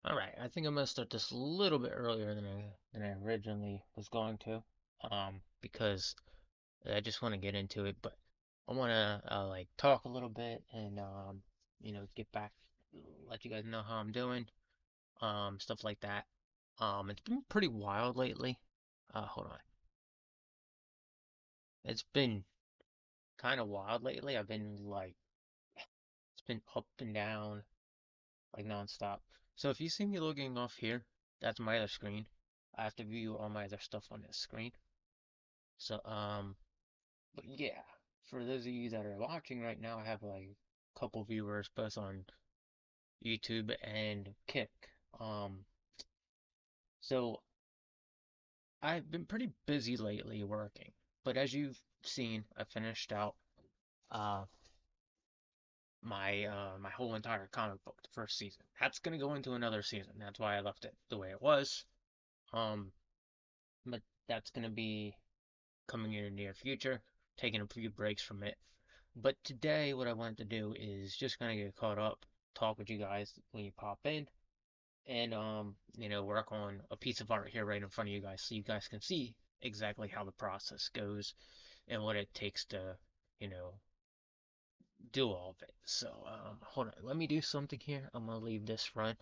Alright, I think I'm gonna start this a little bit earlier than I originally was going to. Because I just want to get into it, but I want to like talk a little bit and get back, let you guys know how I'm doing, stuff like that. It's been pretty wild lately. Hold on. It's been kind of wild lately. I've been like, it's been up and down, like nonstop. So if you see me logging off here, that's my other screen. I have to view all my other stuff on this screen. So, but yeah, for those of you that are watching right now, I have like a couple viewers both on YouTube and Kick. Um, so I've been pretty busy lately working, but as you've seen, I finished out uh my whole entire comic book, the first season. That's gonna go into another season. That's why I left it the way it was. Um, but that's gonna be coming in the near future, taking a few breaks from it. But today, what I wanted to do is just kind of get caught up, talk with you guys when you pop in, and work on a piece of art here right in front of you guys, so you guys can see exactly how the process goes and what it takes to, you know, do all of it. So, hold on, let me do something here. I'm gonna leave this run,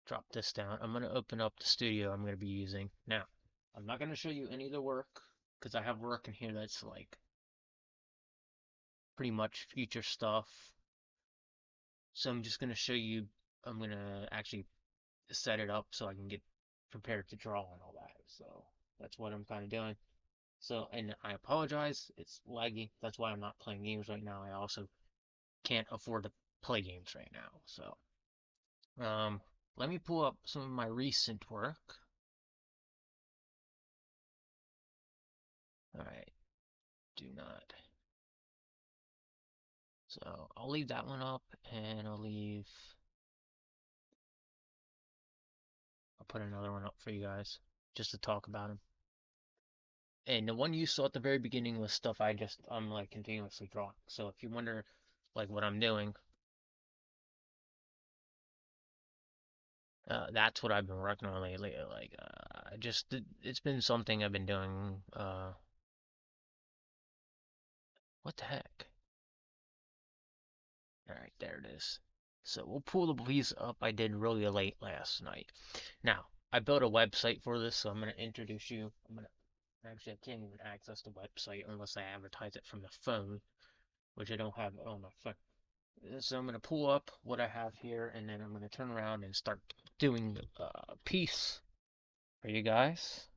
drop this down. I'm gonna open up the studio I'm gonna be using now. I'm not gonna show you any of the work because I have work in here that's like pretty much future stuff. So I'm just gonna show you. I'm gonna actually set it up so I can get prepared to draw and all that. So that's what I'm kind of doing. So, and I apologize, it's laggy. That's why I'm not playing games right now. I also can't afford to play games right now. So, um, let me pull up some of my recent work. All right, do not. So I'll leave that one up, and I'll put another one up for you guys just to talk about them. And the one you saw at the very beginning was stuff I'm like continuously drawing. So if you wonder like what I'm doing, that's what I've been working on lately. Like it's been something I've been doing. What the heck? All right, there it is. So we'll pull the piece up I did really late last night. Now, I built a website for this, so I'm gonna introduce you. Actually, I can't even access the website unless I advertise it from the phone, which I don't have on my phone. So I'm gonna pull up what I have here, and then I'm gonna turn around and start doing a piece for you guys,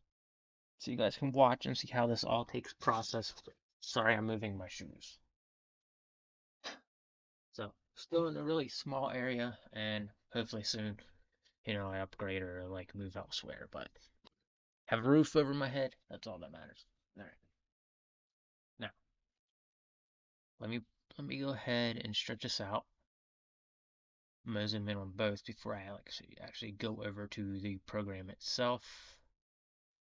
so you guys can watch and see how this all takes process. Sorry, I'm moving my shoes. So still in a really small area, and hopefully soon, I upgrade or like move elsewhere. But have a roof over my head. That's all that matters. All right. Now let me let me go ahead and stretch this out. I'm gonna zoom in on both before I actually go over to the program itself.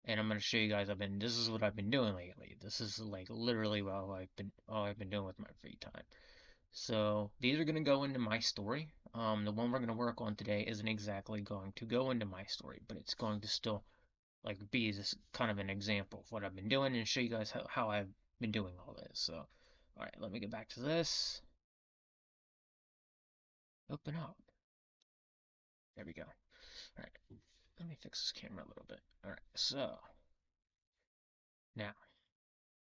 And I'm gonna show you guys this is what I've been doing lately. This is like literally what all I've been doing with my free time. So these are gonna go into my story. The one we're gonna work on today isn't exactly going to go into my story, but it's going to still like be this kind of an example of what I've been doing and show you guys how I've been doing all this. So, all right, let me get back to this. Open up. There we go. All right, let me fix this camera a little bit. All right, so now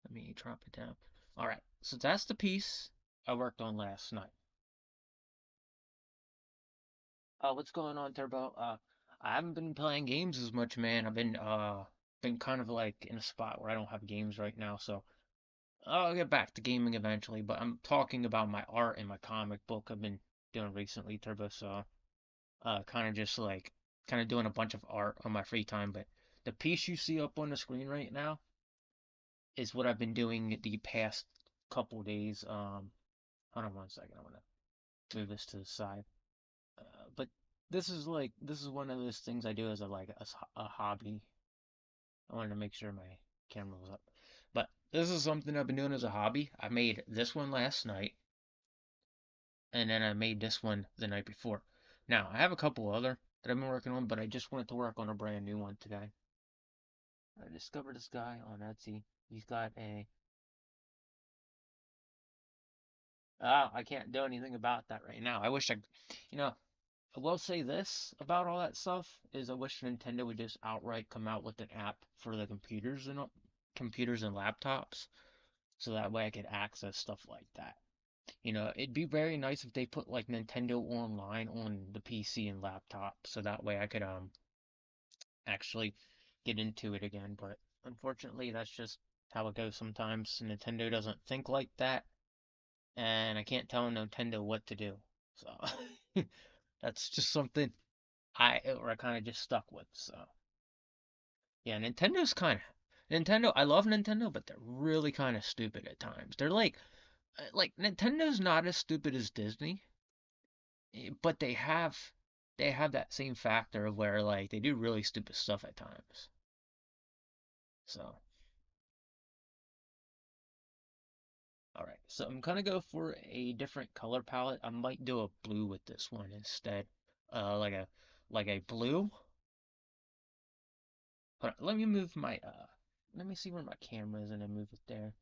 let me drop it down. All right, so that's the piece I worked on last night. What's going on, Turbo? I haven't been playing games as much, man. I've been kind of like in a spot where I don't have games right now, so I'll get back to gaming eventually. But I'm talking about my art and my comic book I've been doing recently, Turbo. So kind of just like kind of doing a bunch of art on my free time. But the piece you see up on the screen right now is what I've been doing the past couple days. Hold on one second. I want to move this to the side. But this is one of those things I do as a hobby. I wanted to make sure my camera was up. But this is something I've been doing as a hobby. I made this one last night, and then I made this one the night before. Now, I have a couple other that I've been working on, but I just wanted to work on a brand new one today. I discovered this guy on Etsy. He's got a. I can't do anything about that right now. I wish I, you know, I will say this about all that stuff is I wish Nintendo would just outright come out with an app for the computers and laptops, so that way I could access stuff like that. It'd be very nice if they put like Nintendo Online on the PC and laptop, so that way I could actually get into it again. But unfortunately, that's just how it goes sometimes. Nintendo doesn't think like that, and I can't tell Nintendo what to do. So that's just something I kind of just stuck with. So yeah, Nintendo. I love Nintendo, but they're really kind of stupid at times. They're like Nintendo's not as stupid as Disney, but they have that same factor of where like they do really stupid stuff at times. So all right, so I'm gonna go for a different color palette. I might do a blue with this one instead. Like a blue. Hold on, let me see where my camera is and then move it there.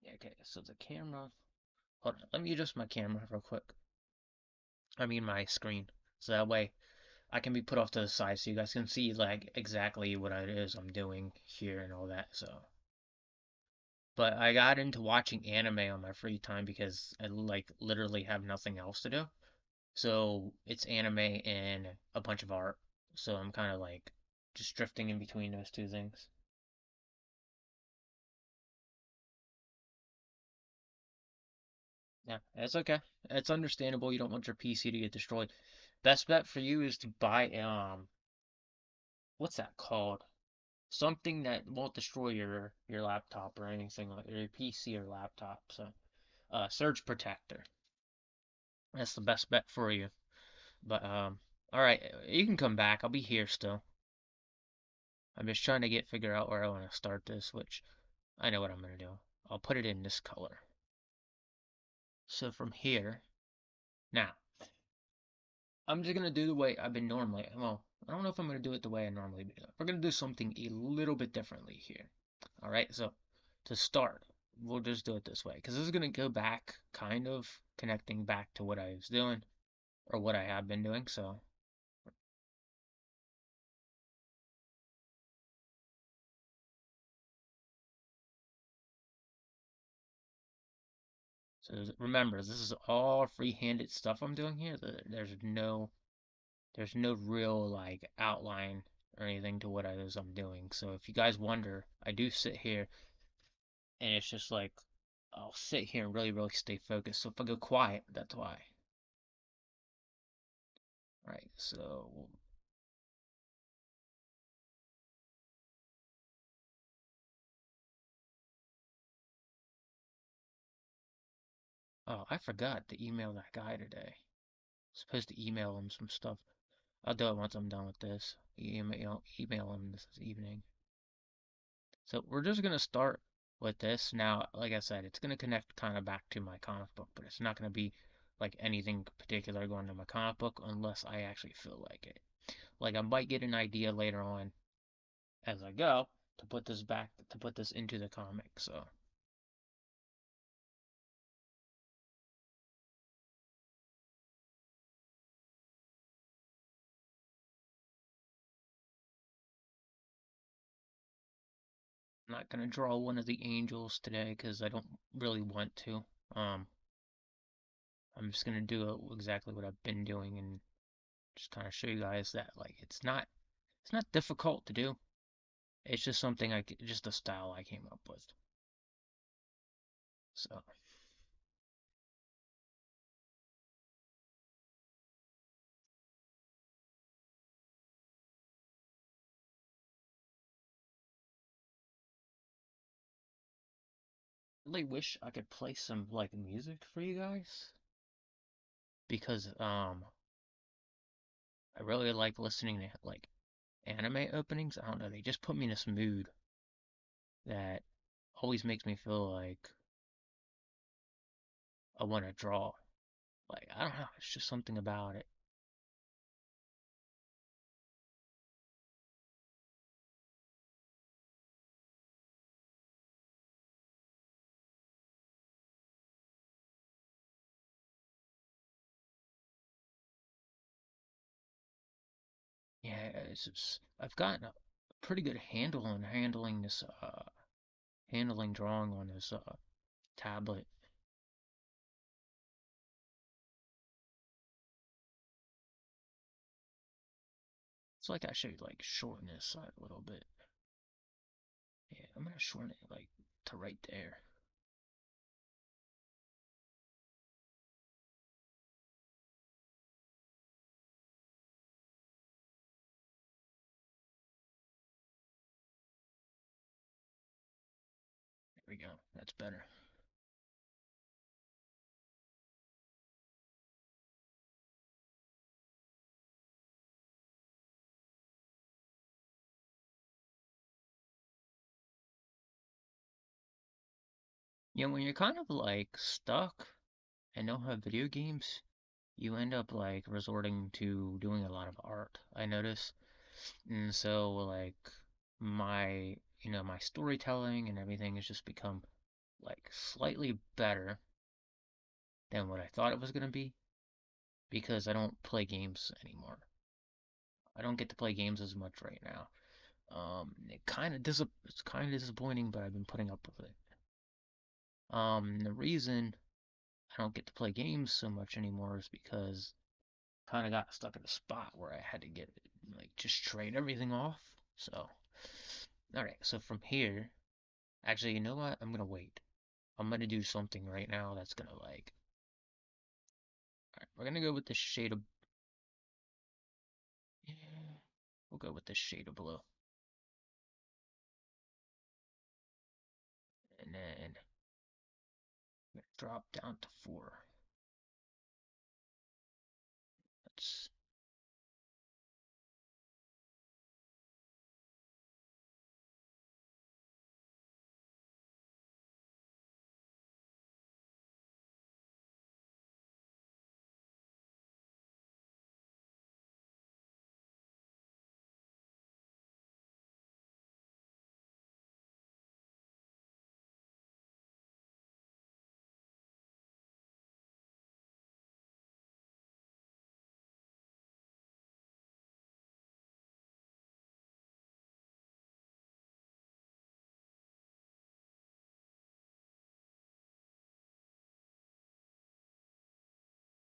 Yeah, okay, so the camera. Hold on, let me adjust my camera real quick. I mean my screen. So that way I can be put off to the side so you guys can see like exactly what it is I'm doing here and all that. So, but I got into watching anime on my free time because I like literally have nothing else to do. So it's anime and a bunch of art. So I'm kind of like just drifting in between those two things. Yeah, it's okay. It's understandable. You don't want your PC to get destroyed. Best bet for you is to buy what's that called? Something that won't destroy your laptop or anything like your PC or laptop. So, surge protector. That's the best bet for you. But all right, you can come back. I'll be here still. I'm just trying to figure out where I want to start this, which I know what I'm gonna do. I'll put it in this color. So from here, now I'm just gonna do the way I've been normally. Well, I don't know if I'm gonna do it the way I normally do. We're gonna do something a little bit differently here. All right, so to start, we'll just do it this way because this is gonna go back, kind of connecting back to what I was doing or what I have been doing. So remember, this is all free-handed stuff I'm doing here. There's no real like outline or anything to what it is I'm doing. So if you guys wonder, I do sit here and it's just like I'll sit here and really, really stay focused. So if I go quiet, that's why. Right. So oh, I forgot to email that guy today. Supposed to email him some stuff. I'll do it once I'm done with this. Email him this evening. So we're just gonna start with this. Now, like I said, it's gonna connect kind of back to my comic book, but it's not gonna be like anything particular going to my comic book unless I actually feel like it. Like I might get an idea later on as I go to put this into the comic. So I'm not gonna draw one of the angels today because I don't really want to. Um, I'm just gonna do exactly what I've been doing and just kind of show you guys that like it's not difficult to do. It's just something just a style I came up with. So I really wish I could play some like music for you guys because I really like listening to like anime openings. I don't know, they just put me in this mood that always makes me feel like I want to draw. Like I don't know, it's just something about it. I've gotten a pretty good handle on handling this handling drawing on this tablet. It's like I should like shorten this side a little bit. Yeah, I'm gonna shorten it like to right there. There we go. That's better. Yeah, when you're kind of like stuck and don't have video games, you end up like resorting to doing a lot of art, I notice. And so like my my storytelling and everything has just become like slightly better than what I thought it was gonna be because I don't play games anymore. I don't get to play games as much right now. It's kind of disappointing, but I've been putting up with it. The reason I don't get to play games so much anymore is because I kind of got stuck in a spot where I had to get like just trade everything off. So, all right. So from here, actually, you know what? I'm gonna wait. I'm gonna do something right now that's gonna like. All right, we're gonna go with the shade of. Yeah, we'll go with the shade of blue, and then drop down to 4. Let's.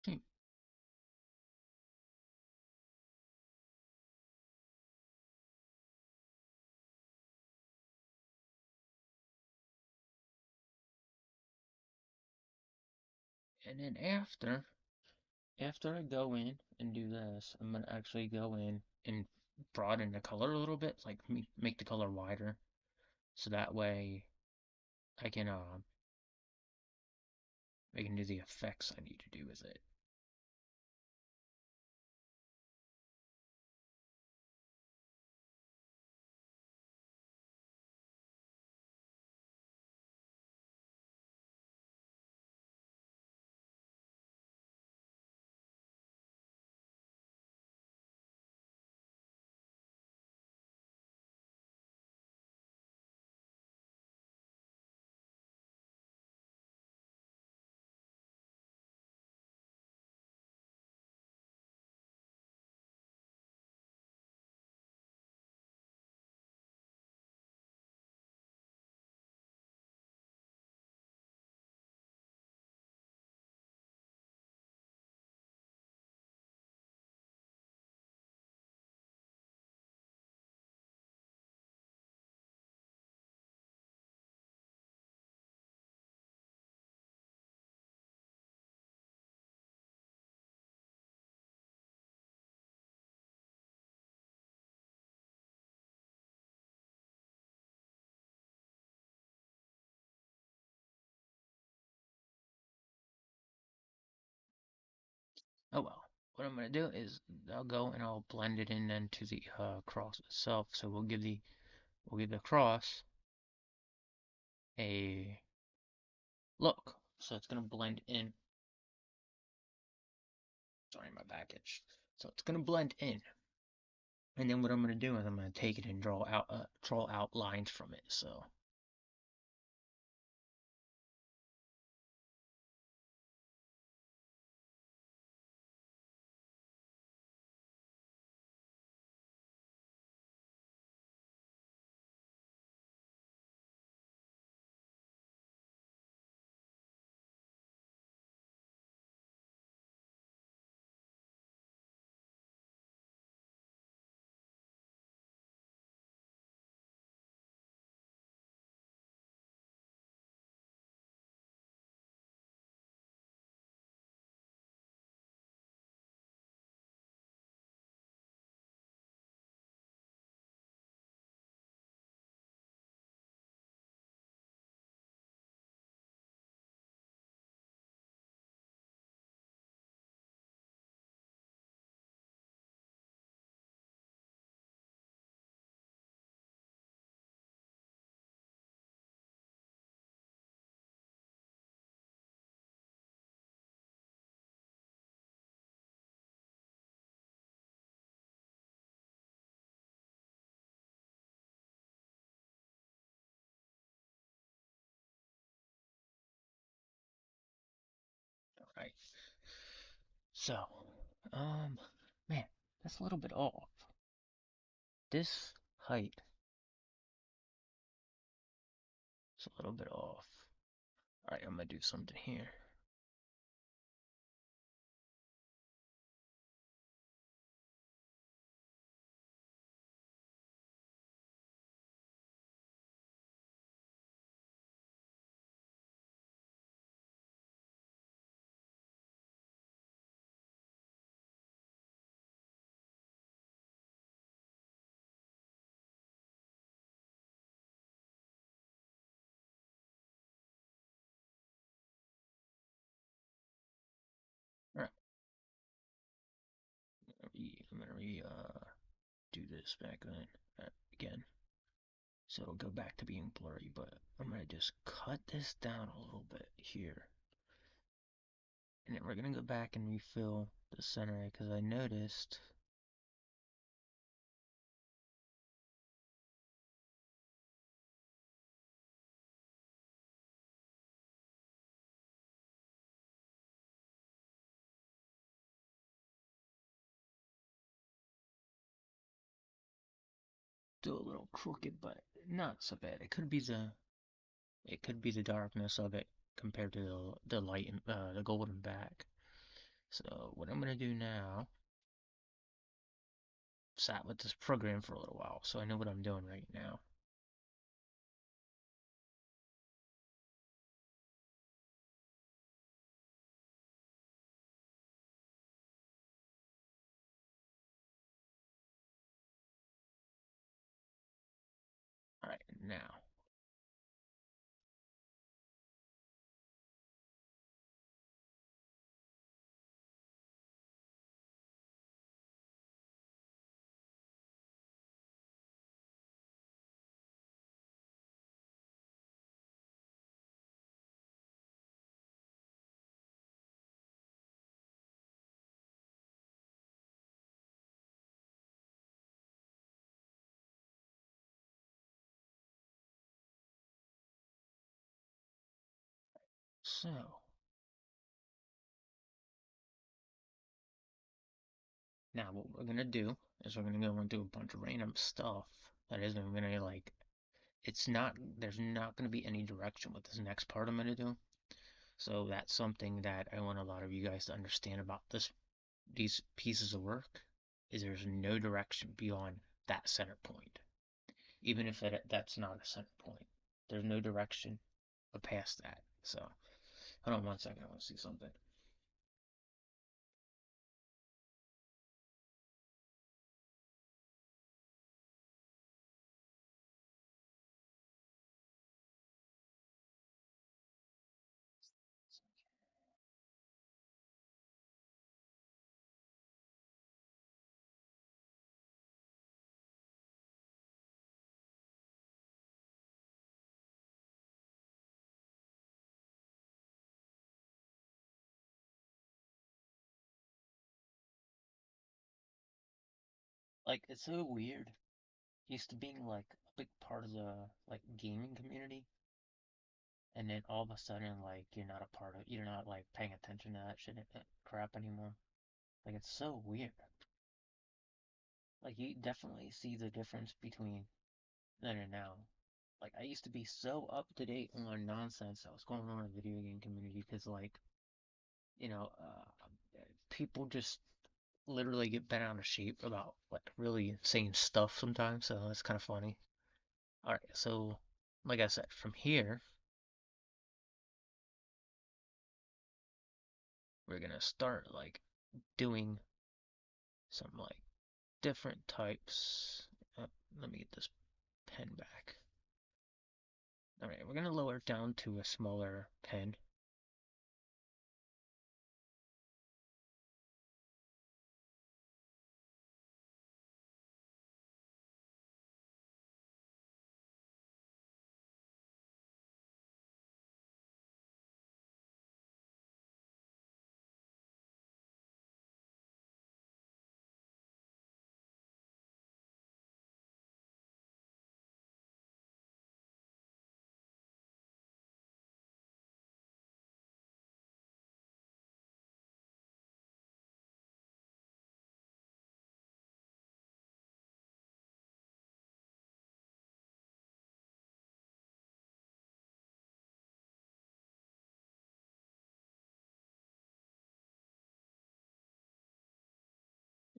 Hmm, And then after I go in and do this, I'm gonna actually go in and broaden the color a little bit, like make the color wider, so that way I can I can do the effects I need to do with it. Oh well. What I'm gonna do is I'll go and I'll blend it in then to the cross itself. So we'll give the cross a look. So it's gonna blend in. Sorry, my back itch. So it's gonna blend in. And then what I'm gonna do is I'm gonna take it and draw out lines from it. So Alright, so, um, man, that's a little bit off. This height is a little bit off. Alright, I'm gonna do something here. Alright, I'm gonna do this back then, again. So it'll go back to being blurry, but I'm gonna just cut this down a little bit here. And then we're gonna go back and refill the center because I noticed still a little crooked, but not so bad. It could be the darkness of it compared to the light and the golden back. So what I'm gonna do now, sat with this program for a little while, so I know what I'm doing right now. Alright, now so now what we're gonna do is we're gonna go and do a bunch of random stuff. That is, I'm gonna like there's not gonna be any direction with this next part I'm gonna do. So that's something that I want a lot of you guys to understand about these pieces of work is there's no direction beyond that center point. Even if that's not a center point. There's no direction past that. So hold on one second, I want to see something. Like it's so weird. Used to being like a big part of the like gaming community, and then all of a sudden like you're not like paying attention to that shit crap anymore. Like it's so weird. Like you definitely see the difference between then and now. Like I used to be so up to date on nonsense that was going on in the video game community because like you know people just literally get bent out of shape about like really insane stuff sometimes. So it's kind of funny. All right, so like I said, from here we're gonna start like doing some like different types. Let me get this pen back. All right, we're gonna lower it down to a smaller pen.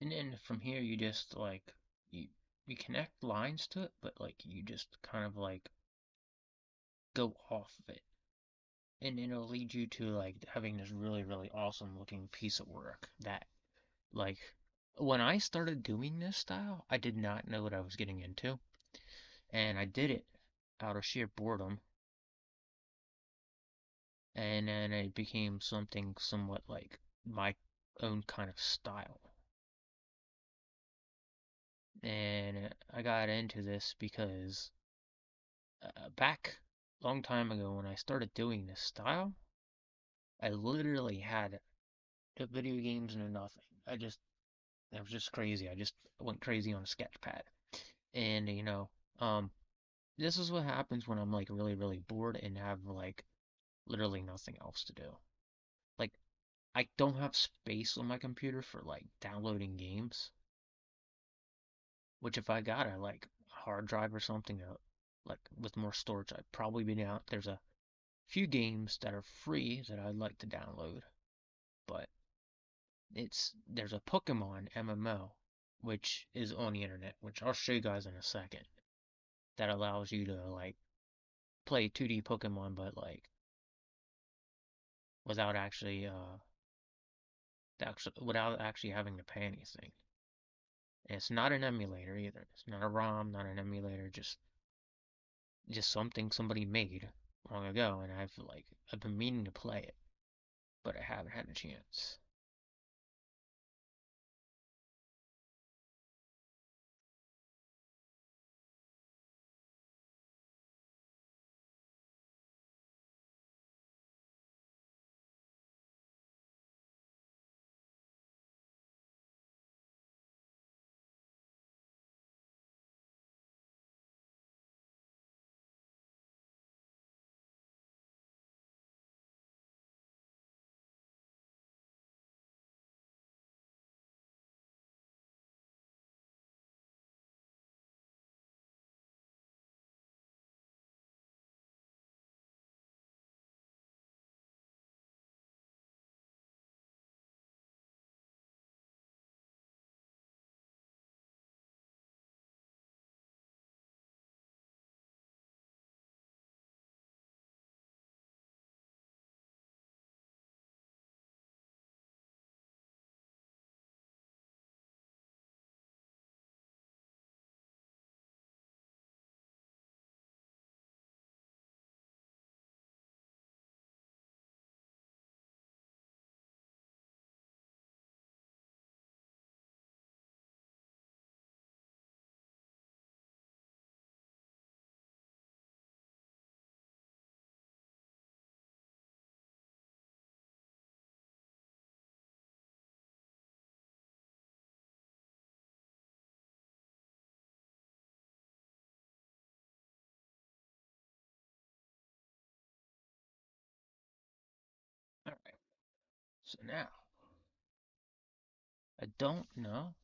And then from here you just like you you connect lines to it, but like you just kind of like go off of it. And it'll lead you to like having this really, really awesome looking piece of work that like when I started doing this style, I did not know what I was getting into. And I did it out of sheer boredom, and then it became something somewhat like my own kind of style. And I got into this because back a long time ago when I started doing this style, I literally had the video games and nothing. It was just crazy. I just went crazy on a sketch pad. And um, this is what happens when I'm like really, really bored and have like literally nothing else to do. Like I don't have space on my computer for like downloading games, which if I got a like hard drive or something like with more storage, I'd probably be down. There's a few games that are free that I'd like to download, but there's a Pokemon MMO which is on the internet, which I'll show you guys in a second, that allows you to like play 2D Pokemon but like without without actually having to pay anything. And it's not an emulator either. It's not a ROM, not an emulator, just something somebody made long ago, and I've been meaning to play it, but I haven't had a chance. Alright, so now, I don't know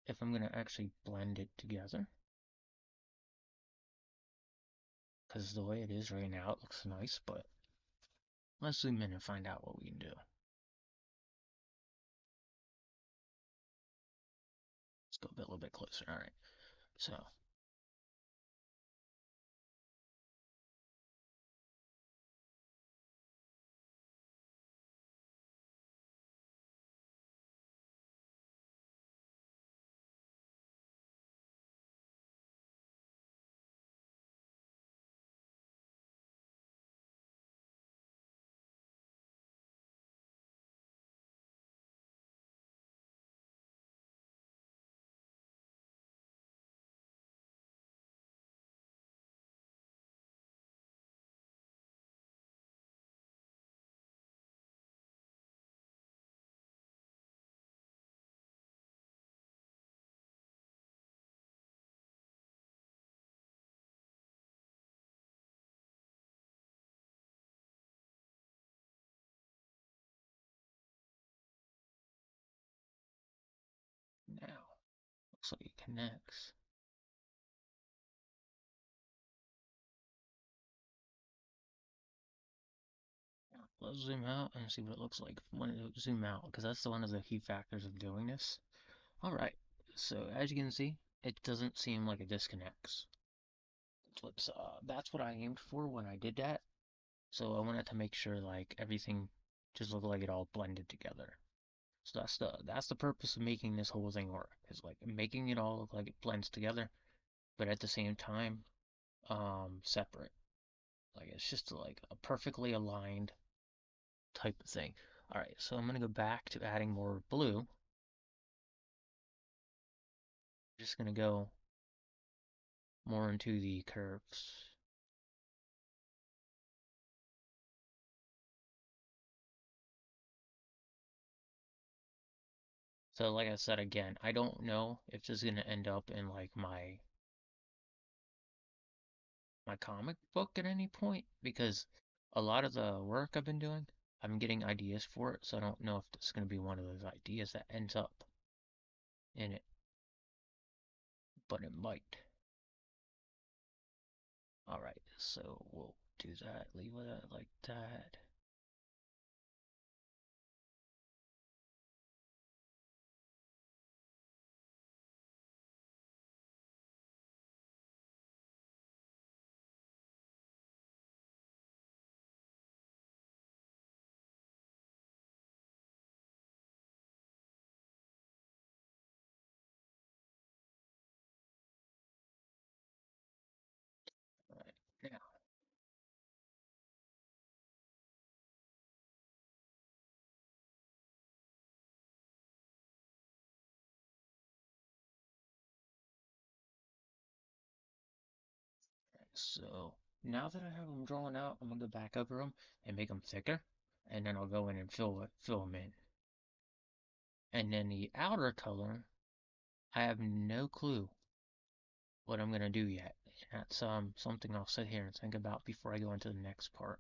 if I'm gonna actually blend it together, because the way it is right now, it looks nice, but let's zoom in and find out what we can do. Let's go a little bit closer. Alright, so now, looks like it connects. Let's zoom out and see what it looks like when it zoom out, because that's one of the key factors of doing this. Alright, so as you can see, it doesn't seem like it disconnects. That's what I aimed for when I did that. So I wanted to make sure like everything just looked like it all blended together. So that's the purpose of making this whole thing work, is like making it all look like it blends together, but at the same time, separate. Like it's just like a perfectly aligned type of thing. Alright, so I'm gonna go back to adding more blue. Just gonna go more into the curves. So like I said again, I don't know if this is gonna end up in like my comic book at any point because a lot of the work I've been doing, I'm getting ideas for it, so I don't know if this is gonna be one of those ideas that ends up in it, but it might. Alright, so we'll do that, leave it like that. Alright, now, so now that I have them drawn out, I'm gonna go back over them and make them thicker, and then I'll go in and fill them in. And then the outer color, I have no clue what I'm gonna do yet. That's something I'll sit here and think about before I go into the next part.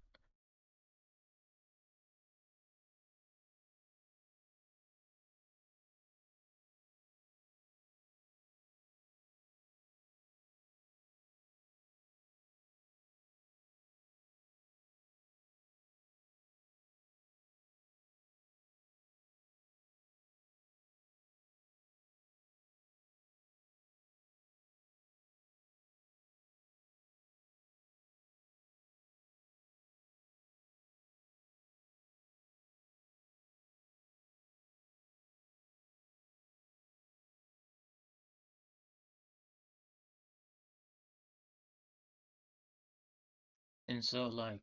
And so like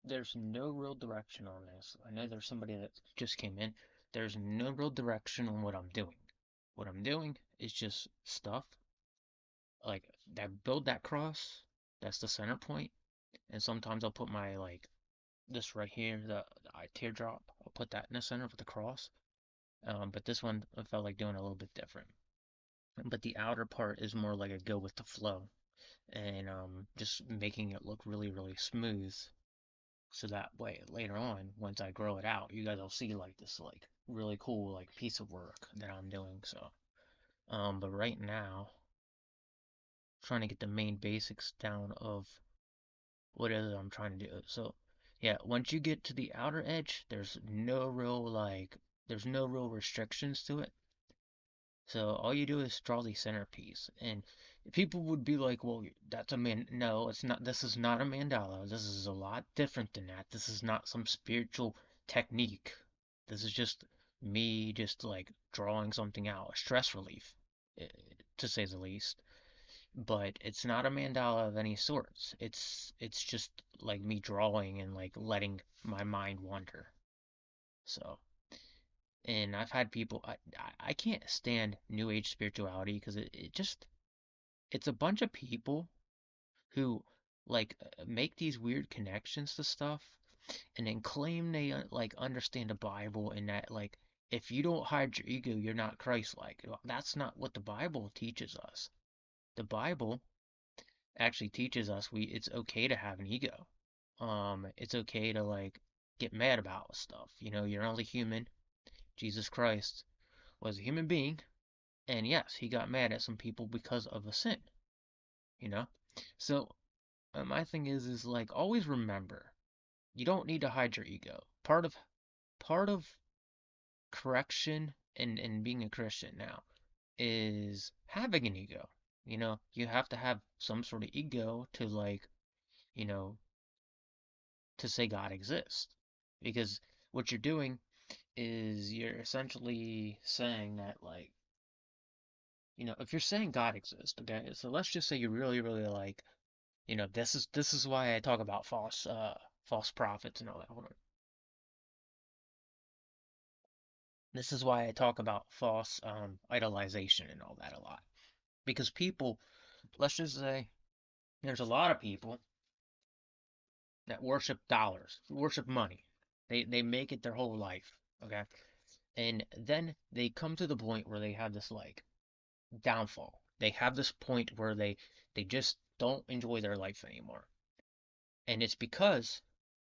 there's no real direction on this. I know there's somebody that just came in. There's no real direction on what I'm doing. What I'm doing is just stuff like that build that cross. That's the center point. And sometimes I'll put my like this right here, the teardrop. I'll put that in the center of the cross. But this one I felt like doing a little bit different. But the outer part is more like a go with the flow, and just making it look really, really smooth. So that way, later on, once I grow it out, you guys will see like this like really cool like piece of work that I'm doing. So, but right now, trying to get the main basics down of what it is I'm trying to do. So, yeah, once you get to the outer edge, there's no real restrictions to it. So all you do is draw the centerpiece, and people would be like, "Well, that's a man." No, it's not. This is not a mandala. This is a lot different than that. This is not some spiritual technique. This is just me, just like drawing something out, a stress relief, eh, to say the least. But it's not a mandala of any sorts. It's just like me drawing and like letting my mind wander. So. And I've had people, I can't stand New Age spirituality because it's a bunch of people who like make these weird connections to stuff and then claim they like understand the Bible and that like if you don't hide your ego, you're not Christ-like. Well, that's not what the Bible teaches us. The Bible actually teaches us it's okay to have an ego. It's okay to like get mad about stuff. You know, you're only human. Jesus Christ was a human being. And yes, he got mad at some people because of a sin, you know? So, my thing is like always remember, you don't need to hide your ego. Part of correction and being a Christian now. is having an ego. You have to have some sort of ego to like, you know, to say God exists. Because what you're doing is you're essentially saying that like, if you're saying God exists, okay? So let's just say you really, really like, this is why I talk about false prophets and all that. Hold on. This is why I talk about false idolization and all that a lot. Because people, let's just say there's a lot of people that worship dollars, worship money. They make it their whole life, okay? And then they come to the point where they have this like downfall. They have this point where they just don't enjoy their life anymore. And it's because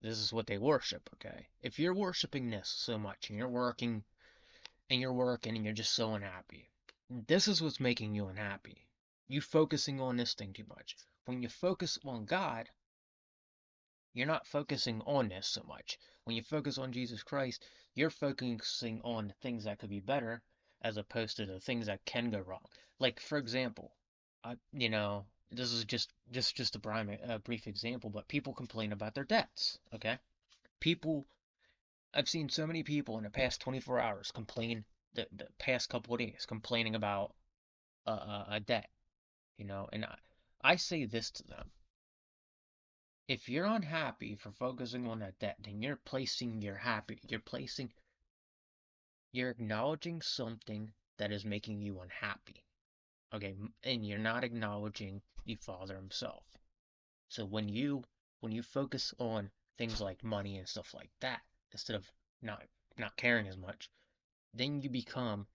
this is what they worship, okay? If you're worshiping this so much and you're working and you're just so unhappy, this is what's making you unhappy. You focusing on this thing too much. When you focus on God, you're not focusing on this so much. When you focus on Jesus Christ, you're focusing on things that could be better as opposed to the things that can go wrong. Like, for example, this is just a brief example, but people complain about their debts, okay? People, I've seen so many people in the past 24 hours complain, the past couple of days, complaining about a debt, and I say this to them. If you're unhappy for focusing on that debt, then you're acknowledging something that is making you unhappy. Okay, and you're not acknowledging the Father himself. So when you focus on things like money and stuff like that, instead of not caring as much, then you become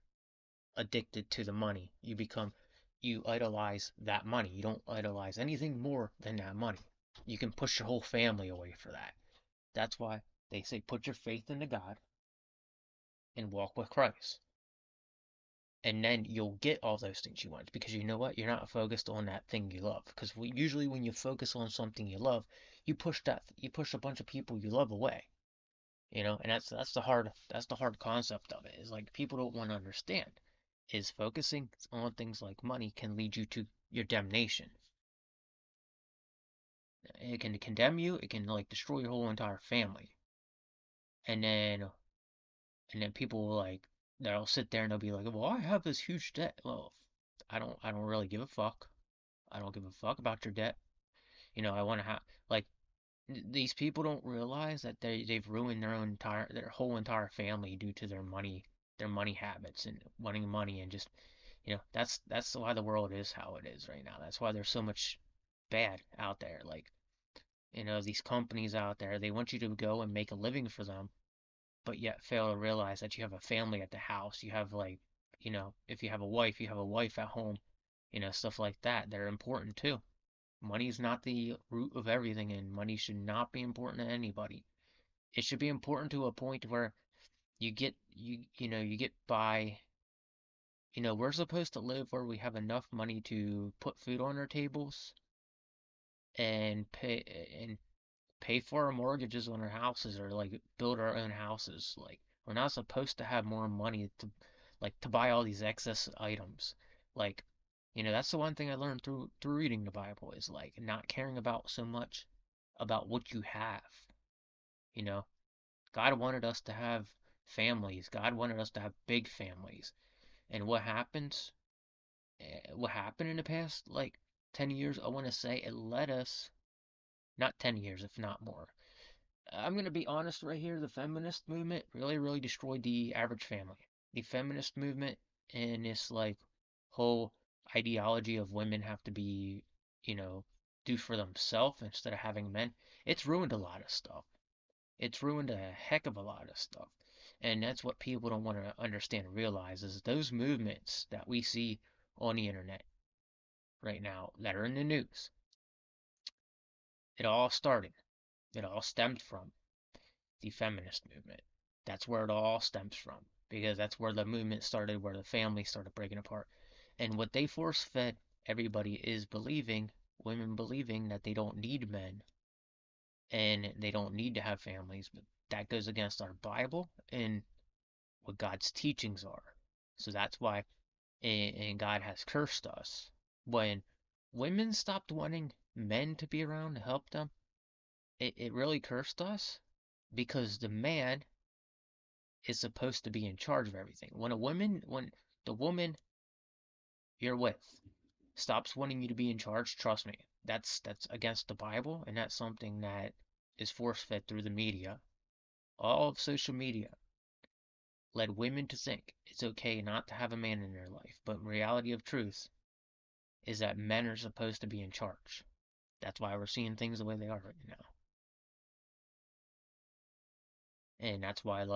addicted to the money. You idolize that money. You don't idolize anything more than that money. You can push your whole family away for that. That's why they say put your faith into God and walk with Christ. And then you'll get all those things you want because you know what? You're not focused on that thing you love. Because usually when you focus on something you love, you push a bunch of people you love away. And that's the hard concept of it. Is like people don't want to understand. Is focusing on things like money can lead you to your damnation. It can condemn you. It can like destroy your whole entire family. And then people will like they'll sit there and they'll be like, "Well, I have this huge debt." Well, I don't really give a fuck. I don't give a fuck about your debt. I want to have like these people don't realize that they've ruined their whole entire family due to their money habits and wanting money and just that's why the world is how it is right now. That's why there's so much bad out there. Like, these companies out there, they want you to go and make a living for them, but yet fail to realize that you have a family at the house. You have like, if you have a wife at home, stuff like that. They're important too. Money is not the root of everything, and money should not be important to anybody. It should be important to a point where you get by. We're supposed to live where we have enough money to put food on our tables and pay for our mortgages on our houses or like build our own houses. Like we're not supposed to have more money to buy all these excess items. Like, that's the one thing I learned through reading the Bible is like not caring about so much about what you have. You know, God wanted us to have families. God wanted us to have big families. And what happened in the past like 10 years, I want to say it led us not 10 years if not more. I'm going to be honest right here. The feminist movement really, really destroyed the average family. The feminist movement and this like whole ideology of women have to be, you know, do for themselves instead of having men. It's ruined a lot of stuff. It's ruined a heck of a lot of stuff. And that's what people don't want to understand and realize is those movements that we see on the internet right now that are in the news, it all started. It all stemmed from the feminist movement. That's where it all stems from because that's where the movement started, where the family started breaking apart. And what they force fed everybody is women believing that they don't need men and they don't need to have families. But that goes against our Bible and what God's teachings are. So that's why and God has cursed us. When women stopped wanting men to be around to help them, it really cursed us because the man is supposed to be in charge of everything. When the woman you're with stops wanting you to be in charge, trust me, that's against the Bible, and that's something that is force fed through the media. All of social media led women to think it's okay not to have a man in their life, but reality of truth is that men are supposed to be in charge. That's why we're seeing things the way they are right now. And that's why a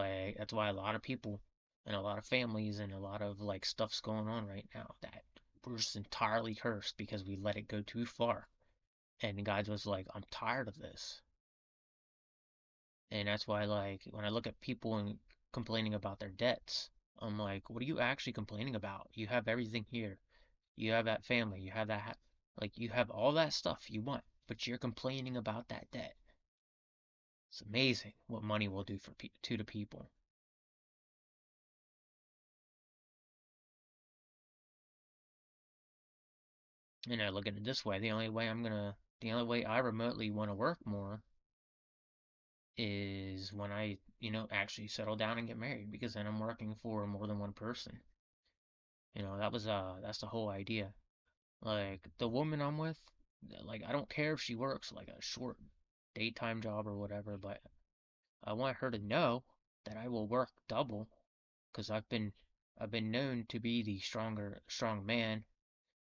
lot of people and a lot of families and a lot of like stuff's going on right now that we're just entirely cursed because we let it go too far. And God was like, I'm tired of this. And that's why like when I look at people and complaining about their debts, I'm like, what are you actually complaining about? You have everything here. You have that family, you have that like you have all that stuff you want, but you're complaining about that debt. It's amazing what money will do for to the people. And I look at it this way, the only way I remotely want to work more is when I, actually settle down and get married because then I'm working for more than one person. That's the whole idea. Like the woman I'm with, like I don't care if she works like a short daytime job or whatever, but I want her to know that I will work double because I've been known to be the strong man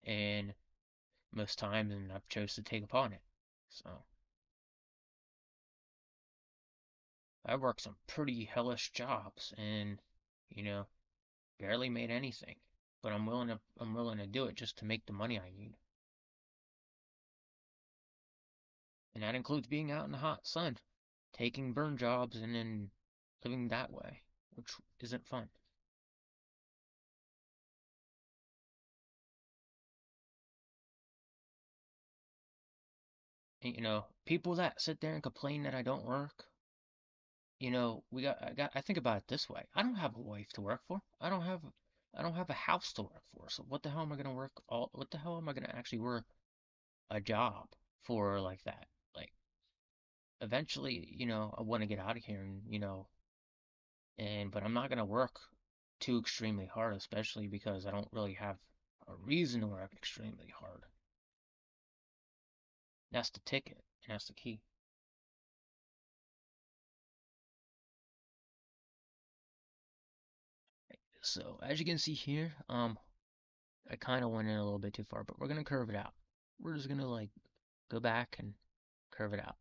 and most times and I've chose to take upon it. So I worked some pretty hellish jobs and, you know, barely made anything. But I'm willing to do it just to make the money I need. And that includes being out in the hot sun, taking burn jobs and then living that way, which isn't fun. And, people that sit there and complain that I don't work, I think about it this way. I don't have a wife to work for. I don't have a house to work for. So what the hell am I gonna what the hell am I gonna actually work a job for like that? Like eventually, I want to get out of here and, but I'm not gonna work too extremely hard, especially because I don't really have a reason to work extremely hard. That's the ticket, and that's the key. So as you can see here, I kind of went in a little bit too far, but we're gonna curve it out. We're just gonna like go back and curve it out.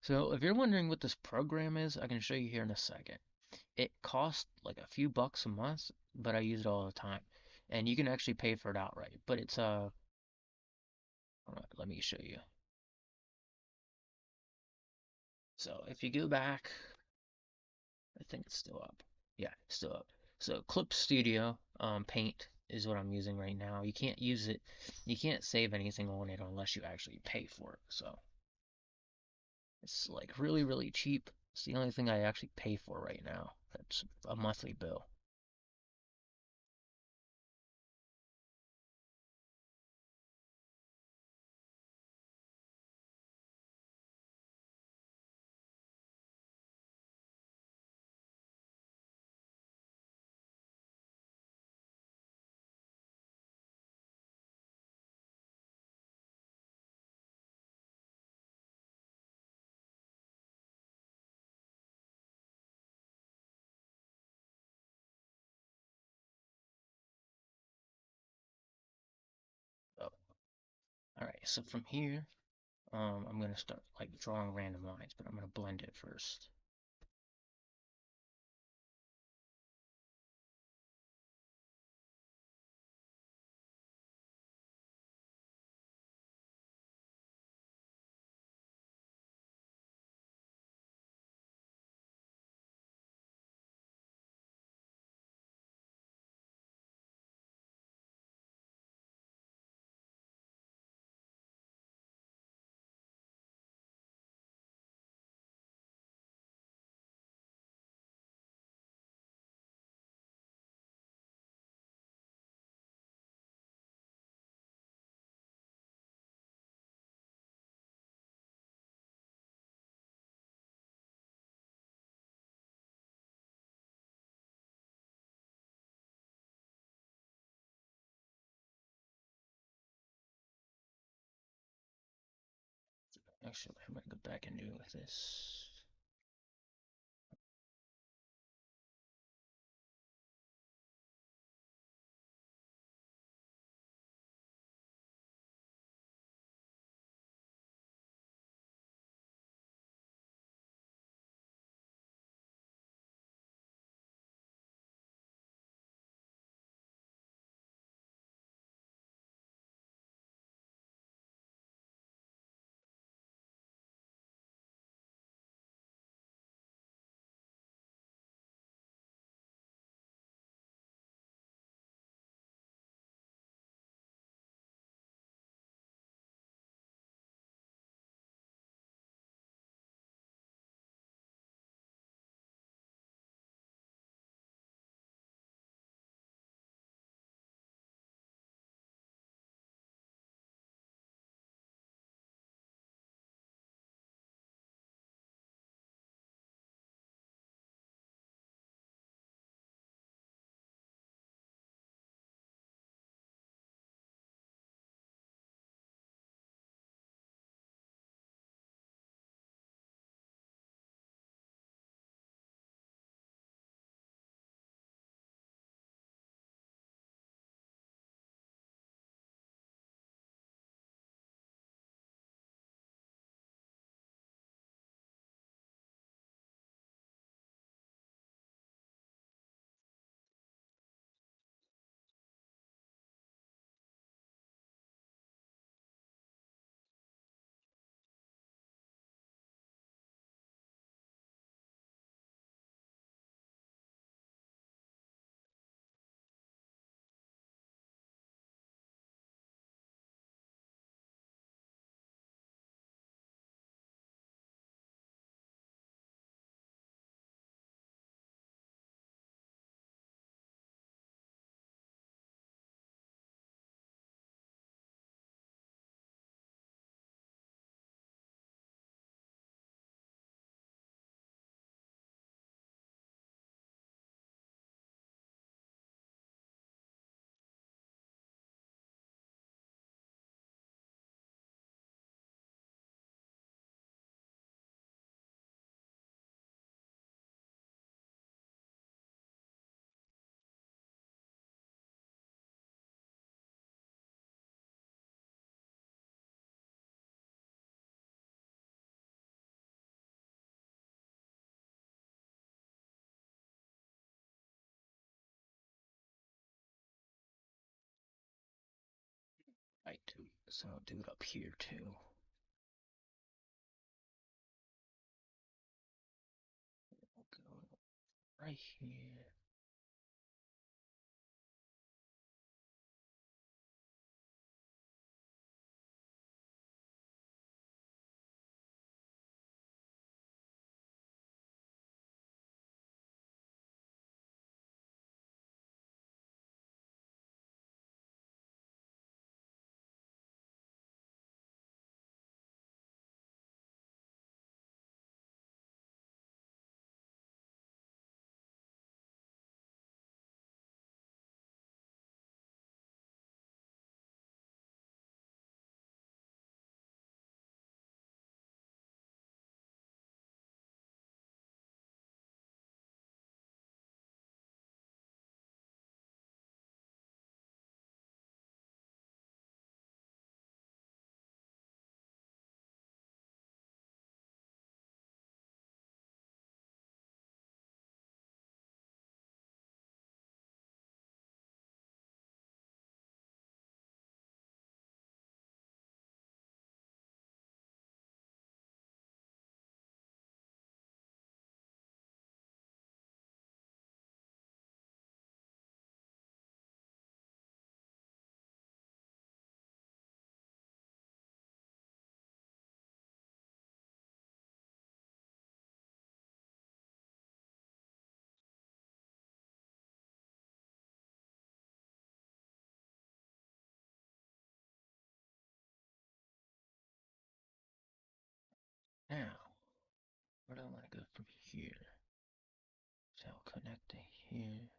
So if you're wondering what this program is, I can show you here in a second. It costs like a few bucks a month, but I use it all the time. And you can actually pay for it outright. But it's let me show you. So if you go back, I think it's still up. Yeah, it's still up. So Clip Studio Paint is what I'm using right now. You can't use it, you can't save anything on it unless you actually pay for it. So it's like really, really cheap. It's the only thing I actually pay for right now. That's a monthly bill. Oh, all right. So from here, I'm gonna start like drawing random lines, but I'm gonna blend it first. Actually, I'm gonna go back and do it with this. Right. So I'll do it up here too. We'll go right here. Now, where do I want to go from here? So I'll connect to here.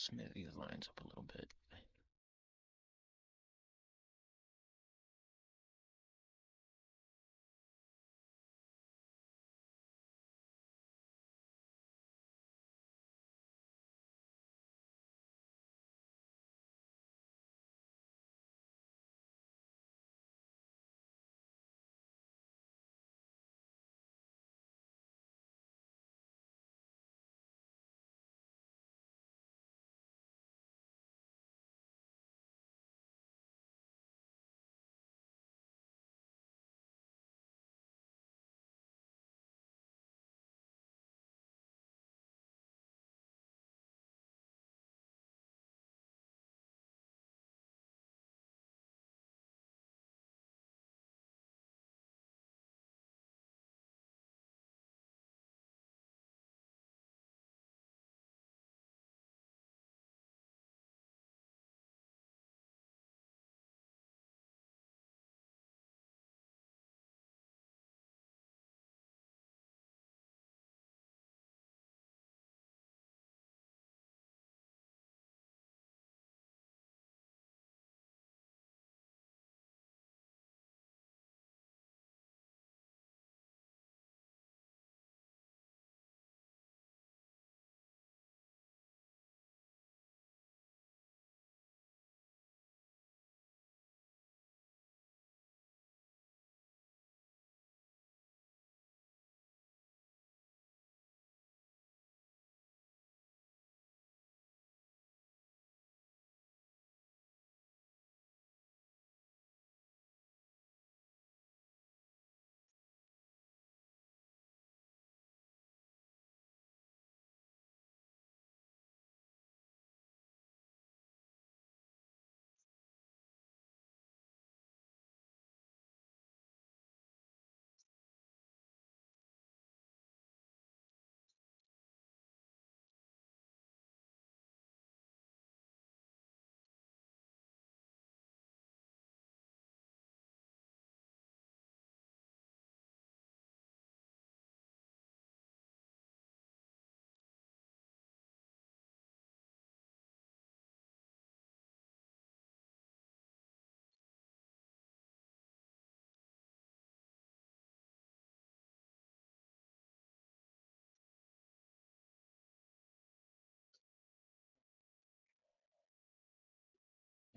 smooth these lines up a little bit.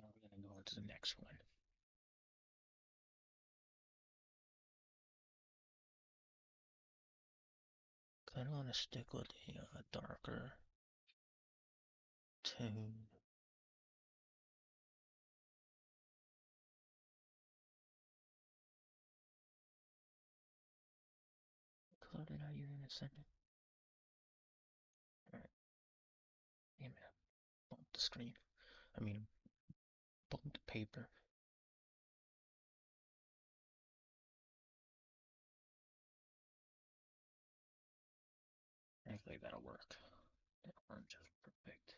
Now we're gonna go on to the next one. Kind of want to stick with a darker tone. What color did I use in the second? Alright, damn it, bumped the screen. I mean, bumped the paper. Actually, that'll work. That orange is perfect.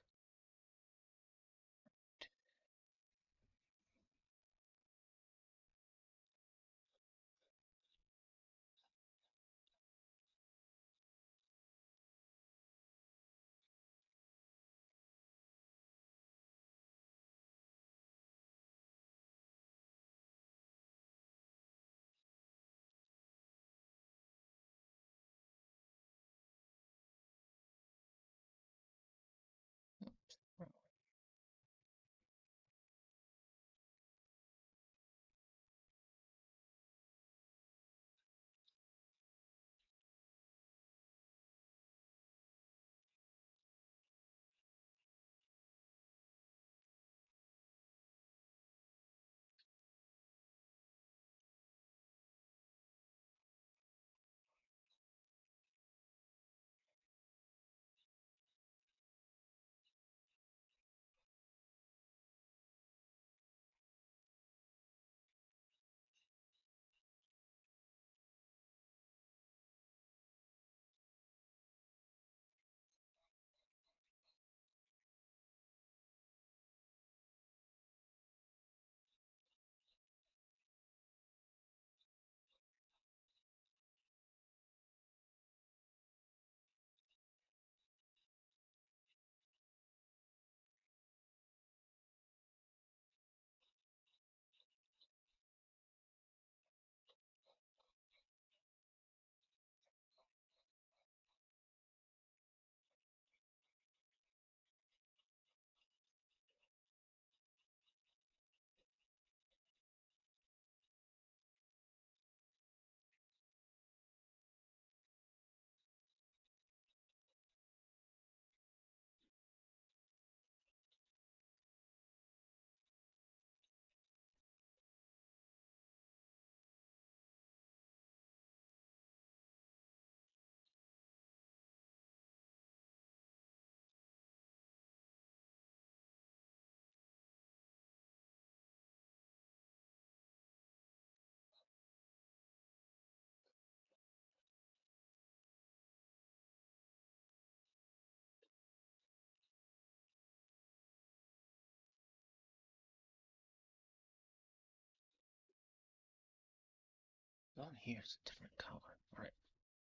on here is a different color. Alright,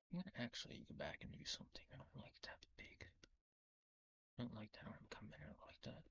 I'm gonna actually go back and do something. I don't like that big. I don't like that when I'm coming out like that.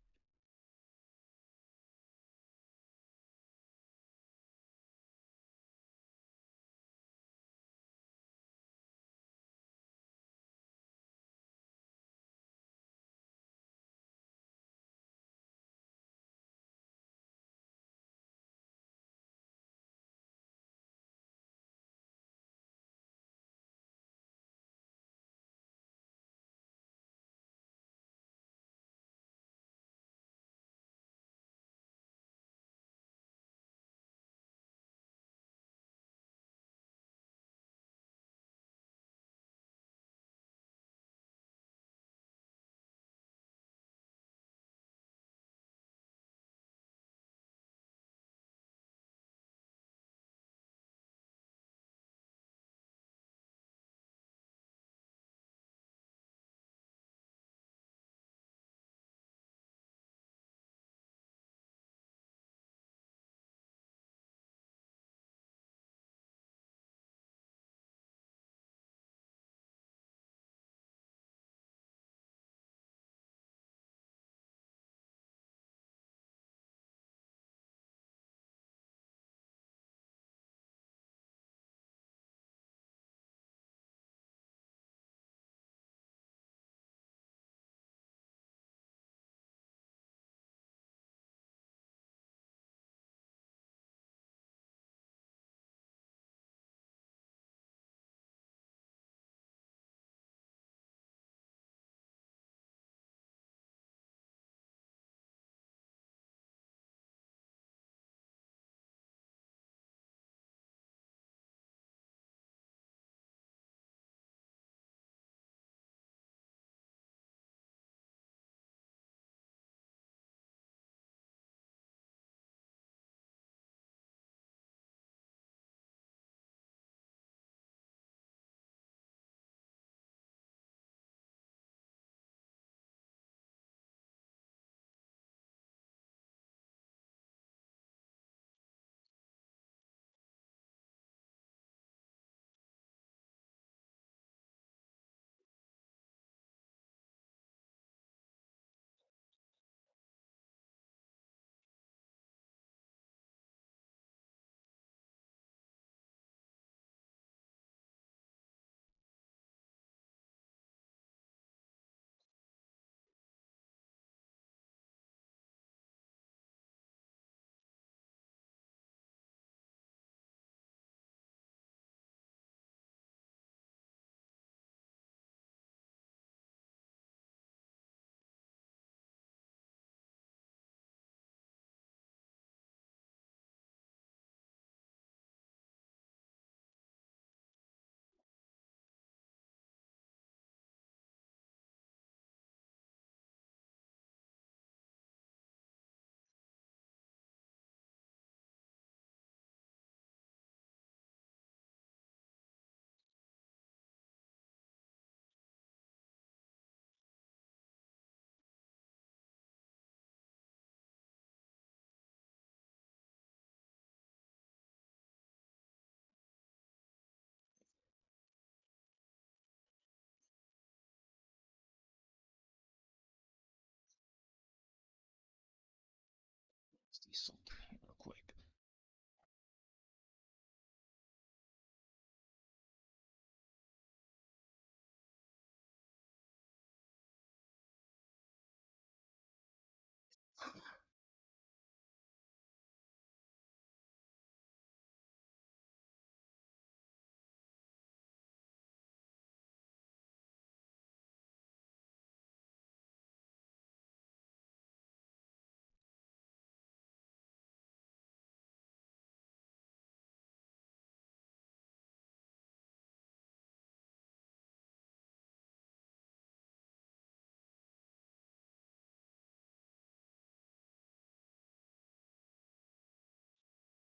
Let's do something here real quick.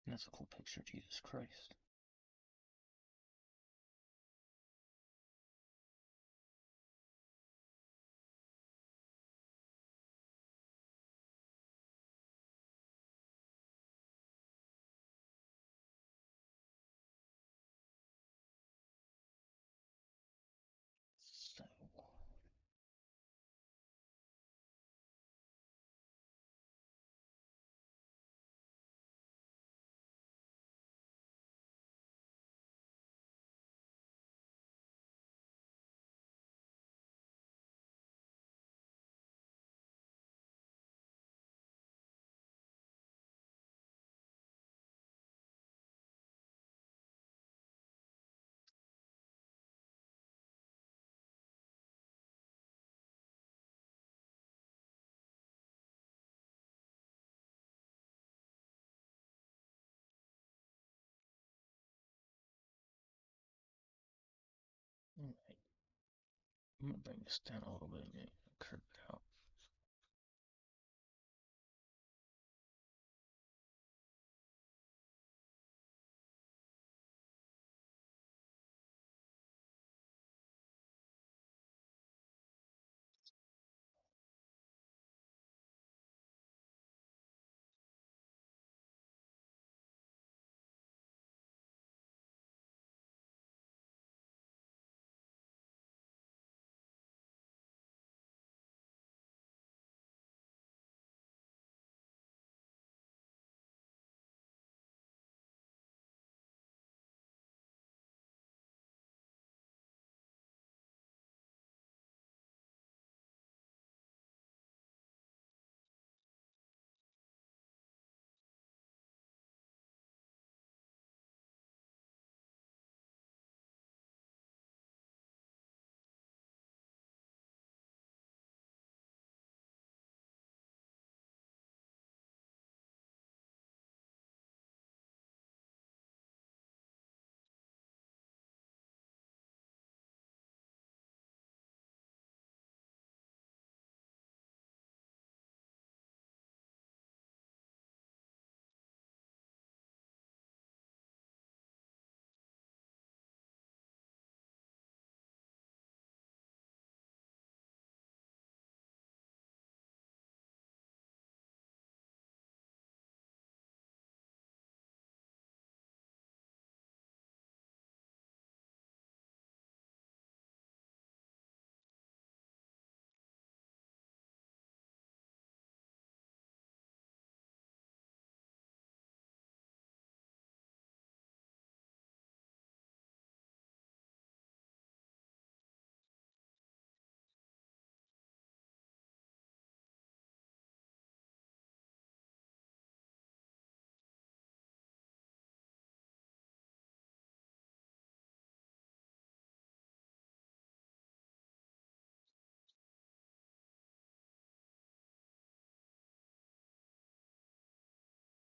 That's a cool picture, Jesus Christ. I'm gonna bring this down a little bit, maybe curve it out.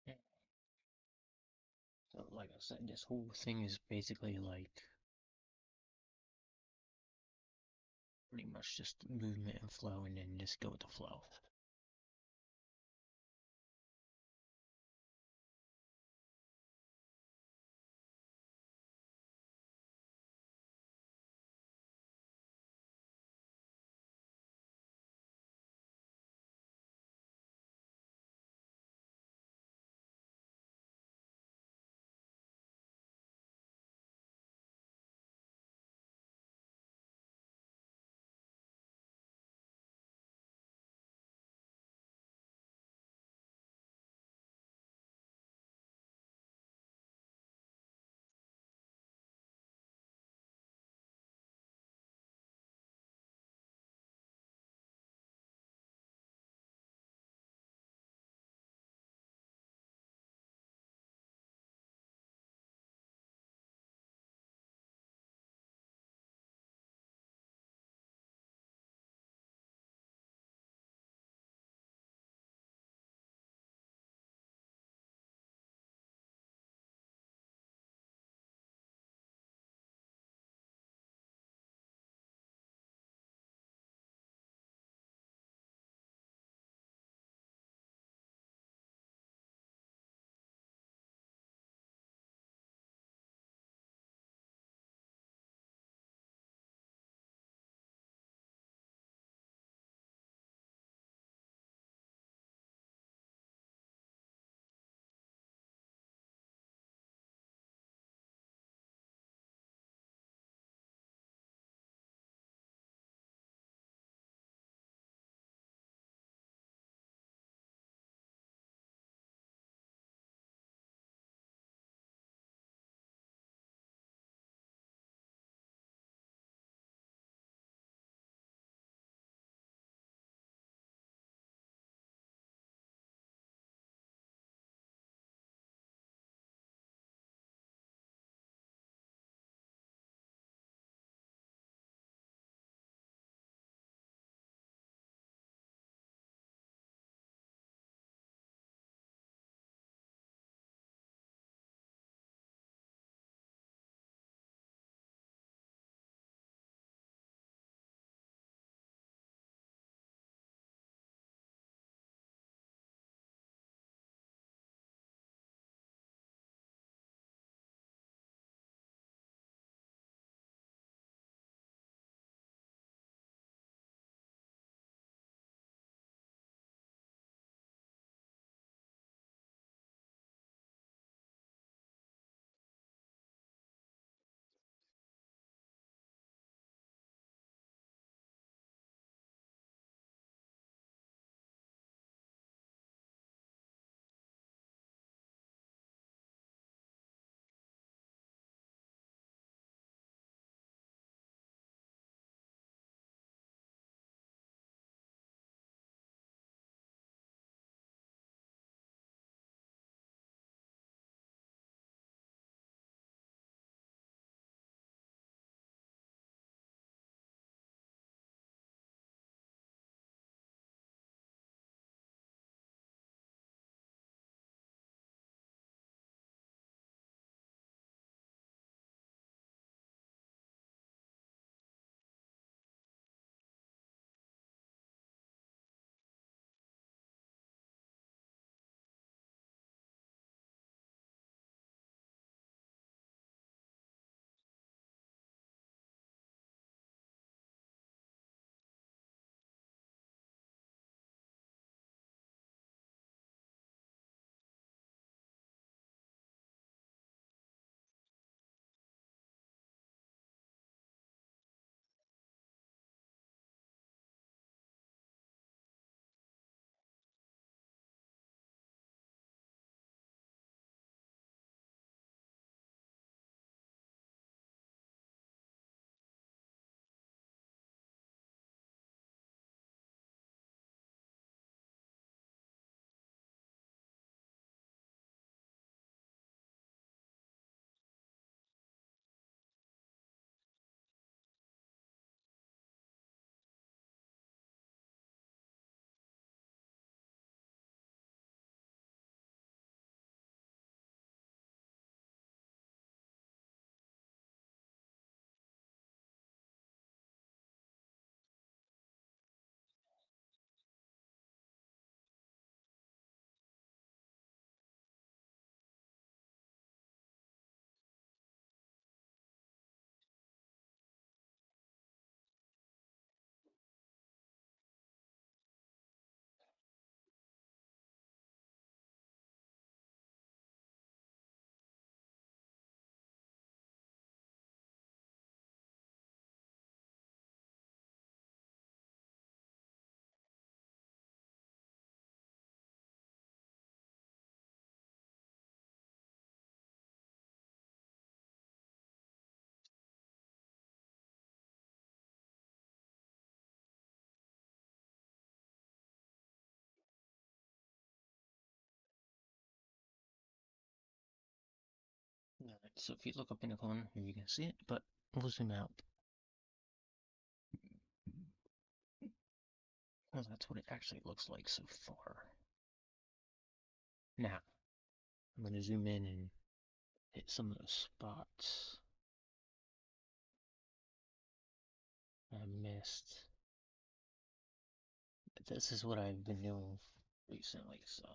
Yeah. So, like I said, this whole thing is basically like pretty much just movement and flow, and then just go with the flow. So if you look up in the corner, here you can see it, but we'll zoom out. Well, that's what it actually looks like so far. Now, I'm going to zoom in and hit some of the spots I missed. This is what I've been doing recently, so.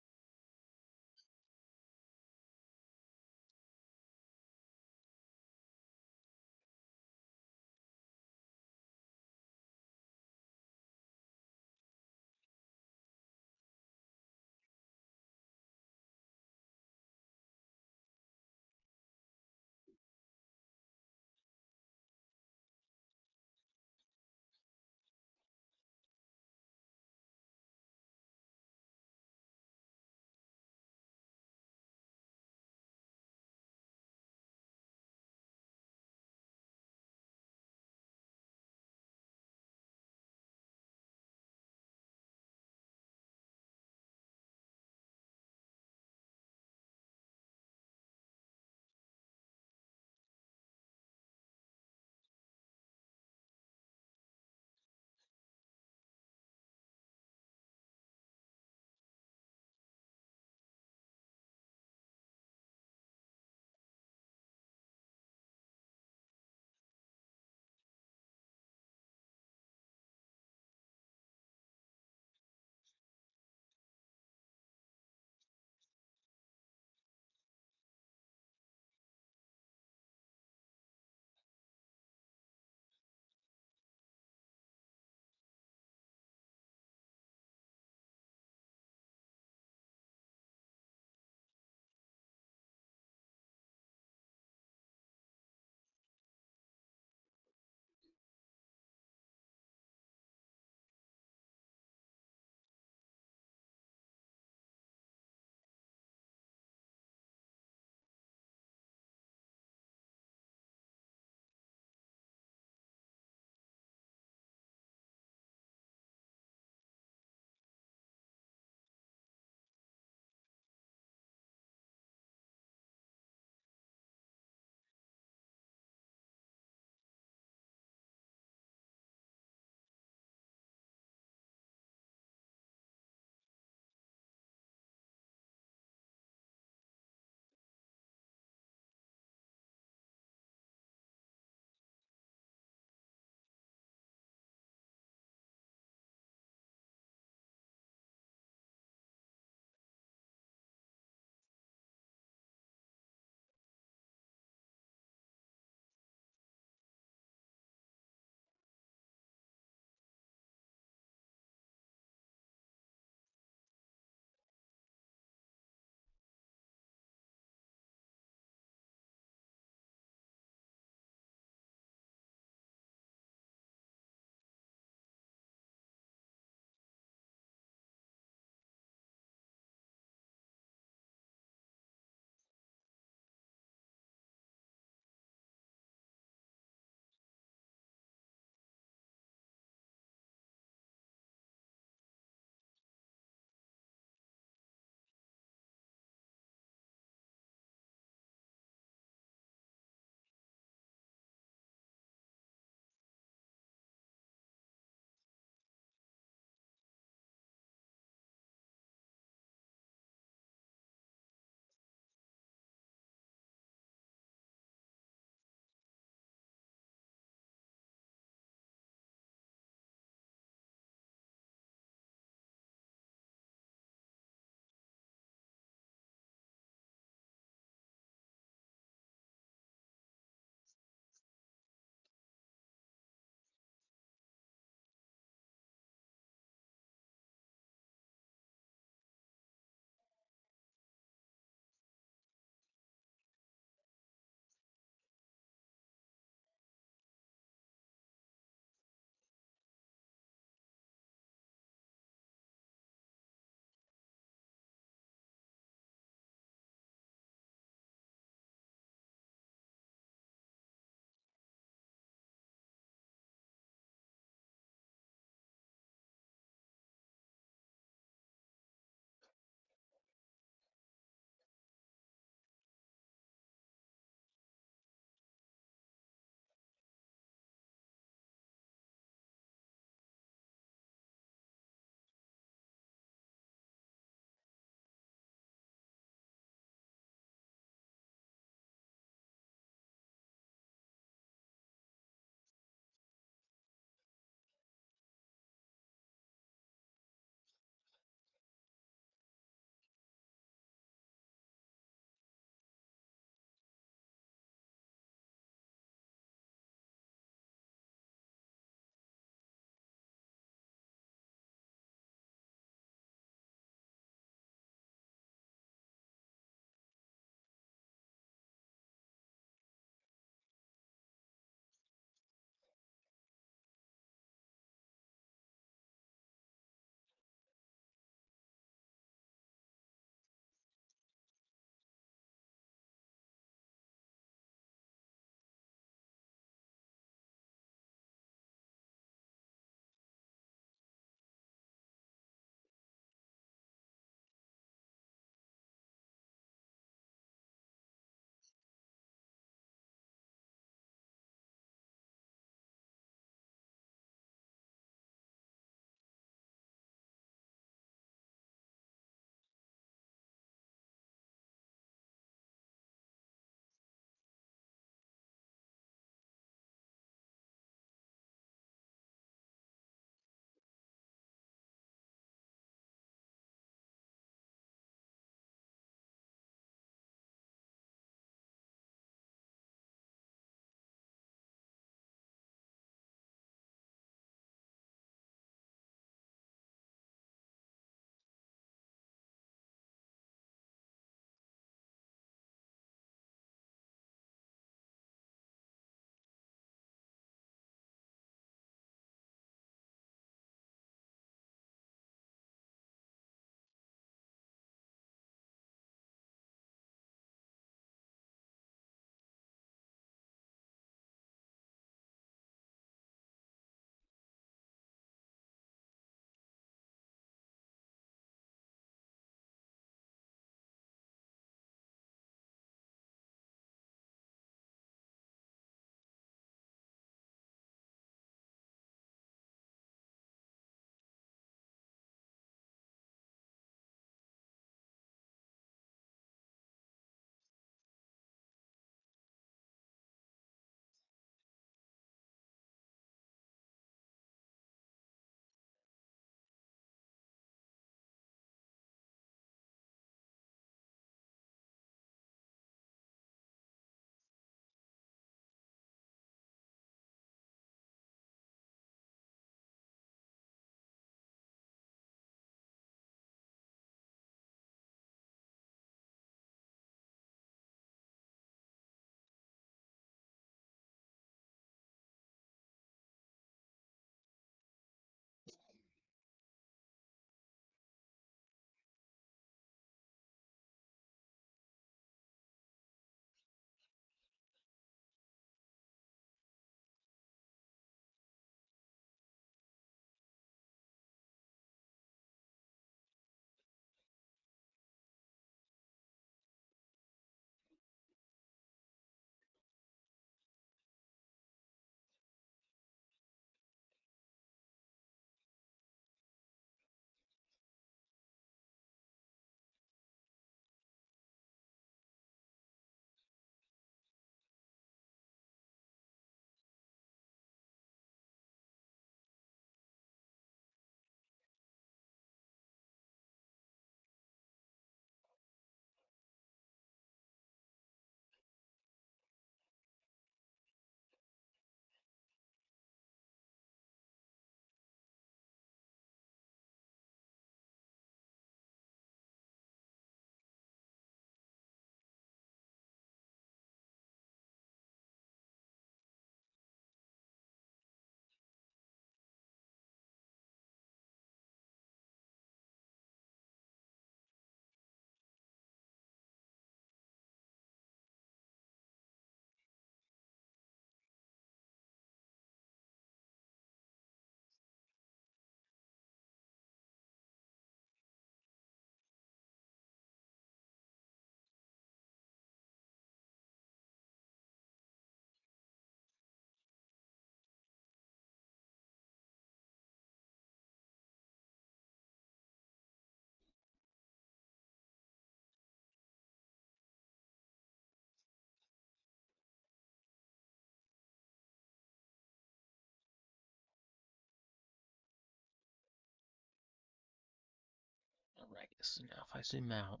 So now if I zoom out,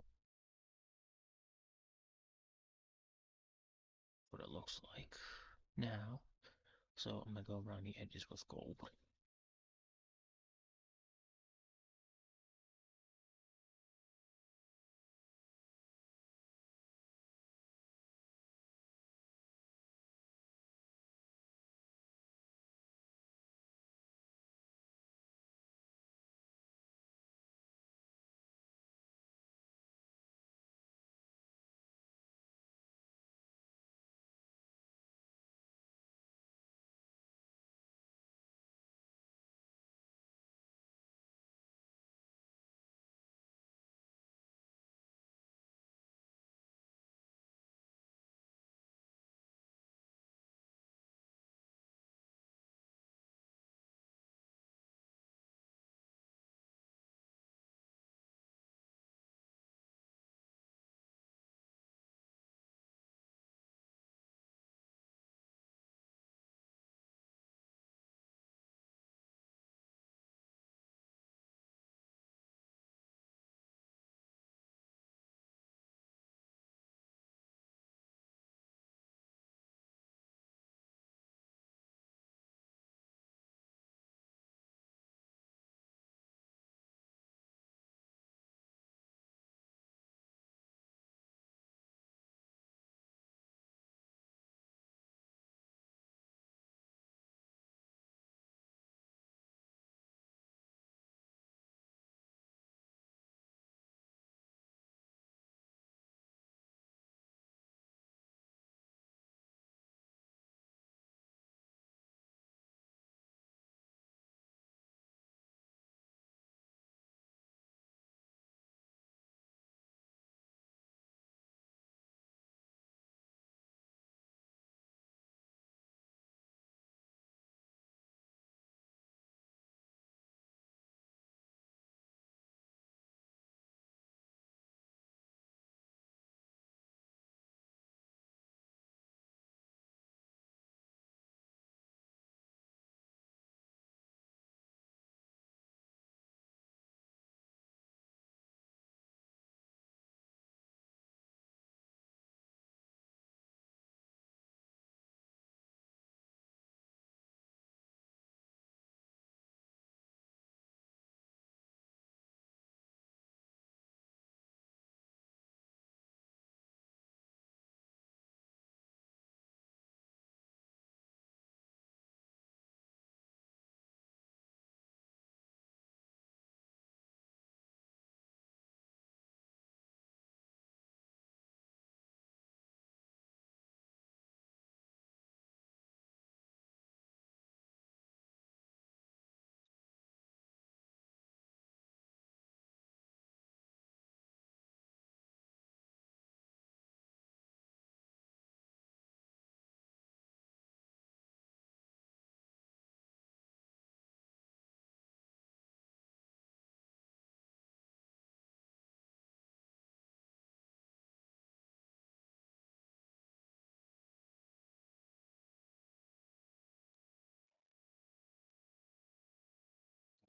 what it looks like now. So I'm gonna go around the edges with gold.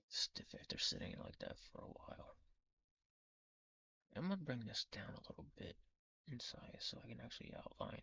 Stiff after sitting like that for a while. I'm gonna bring this down a little bit in size so I can actually outline.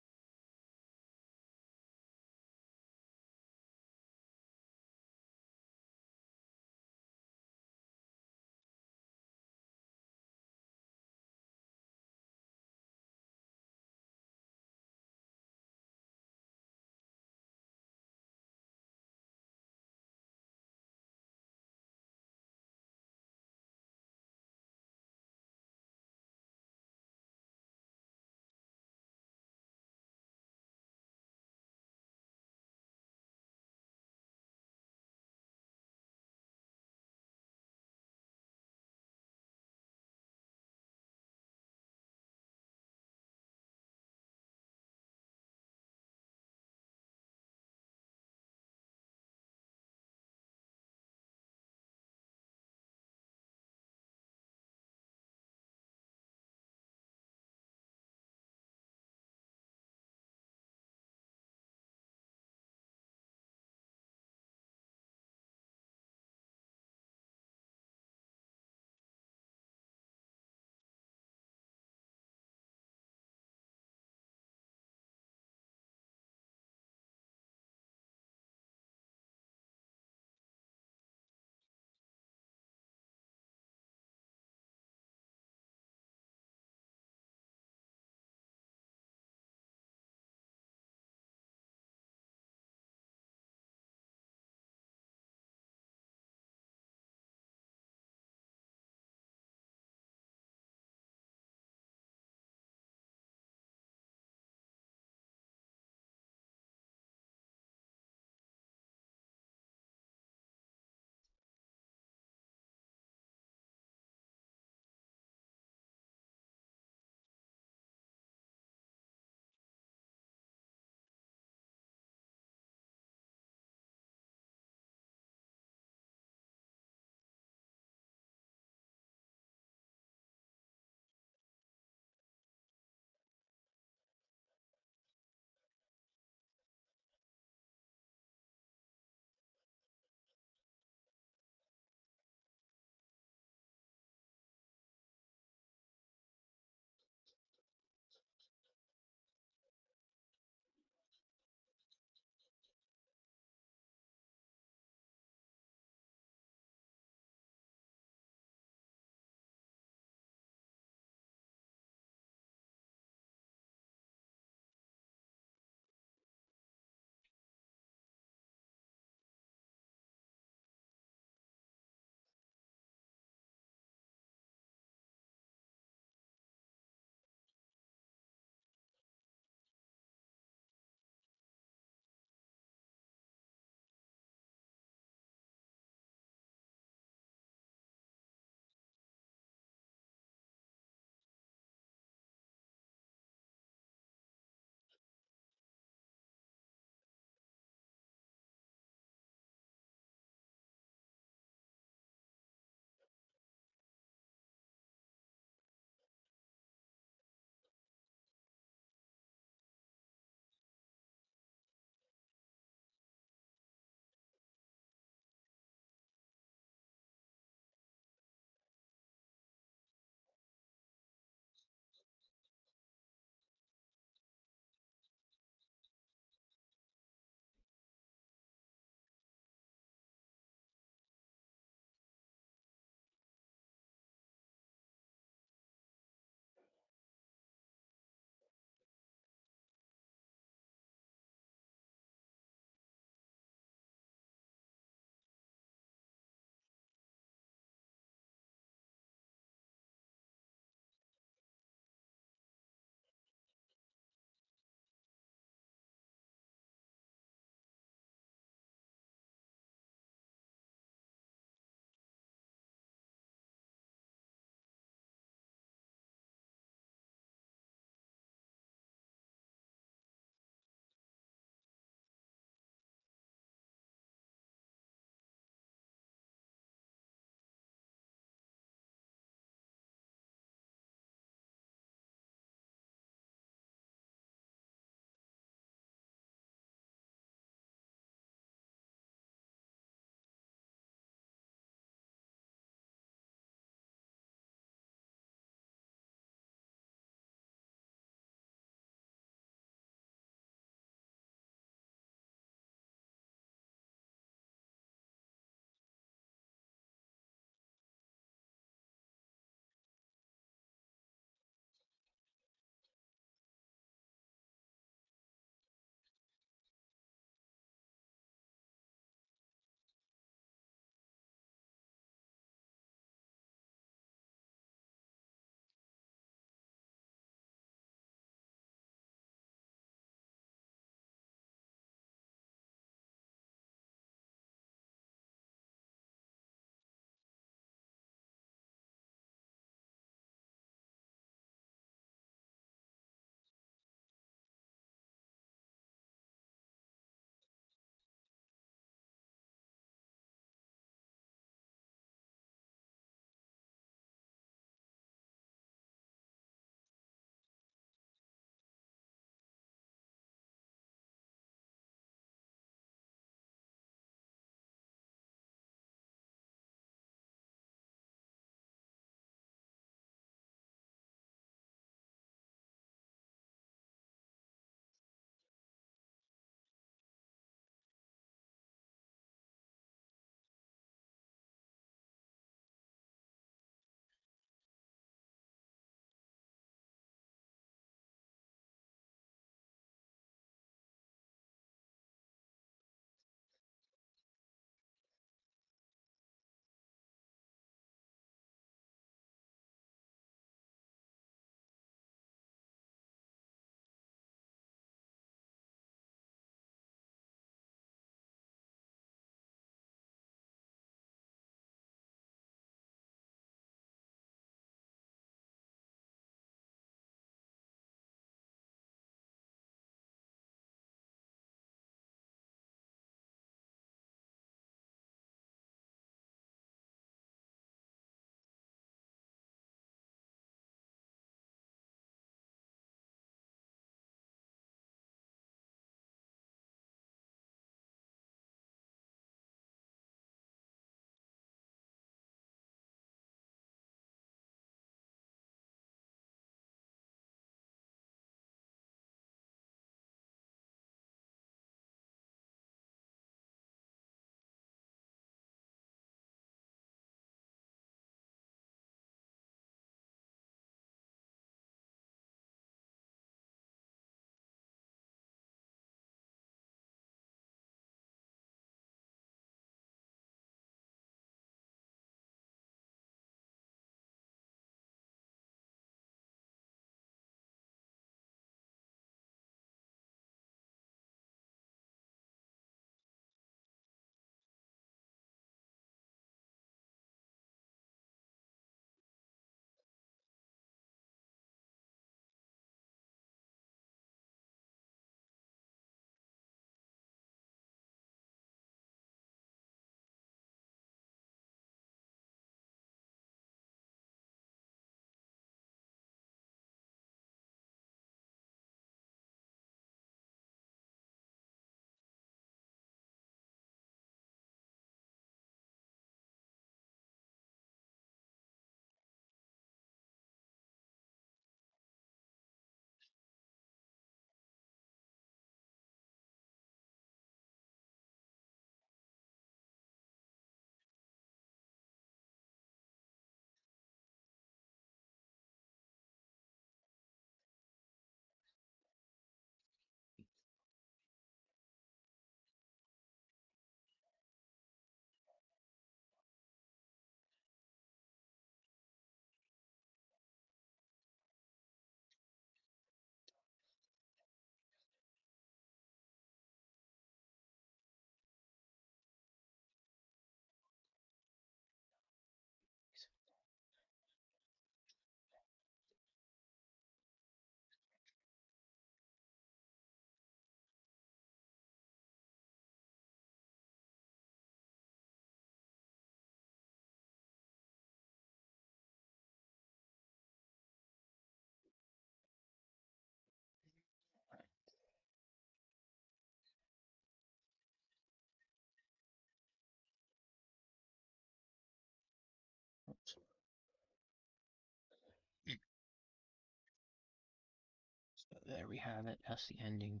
There we have it. That's the ending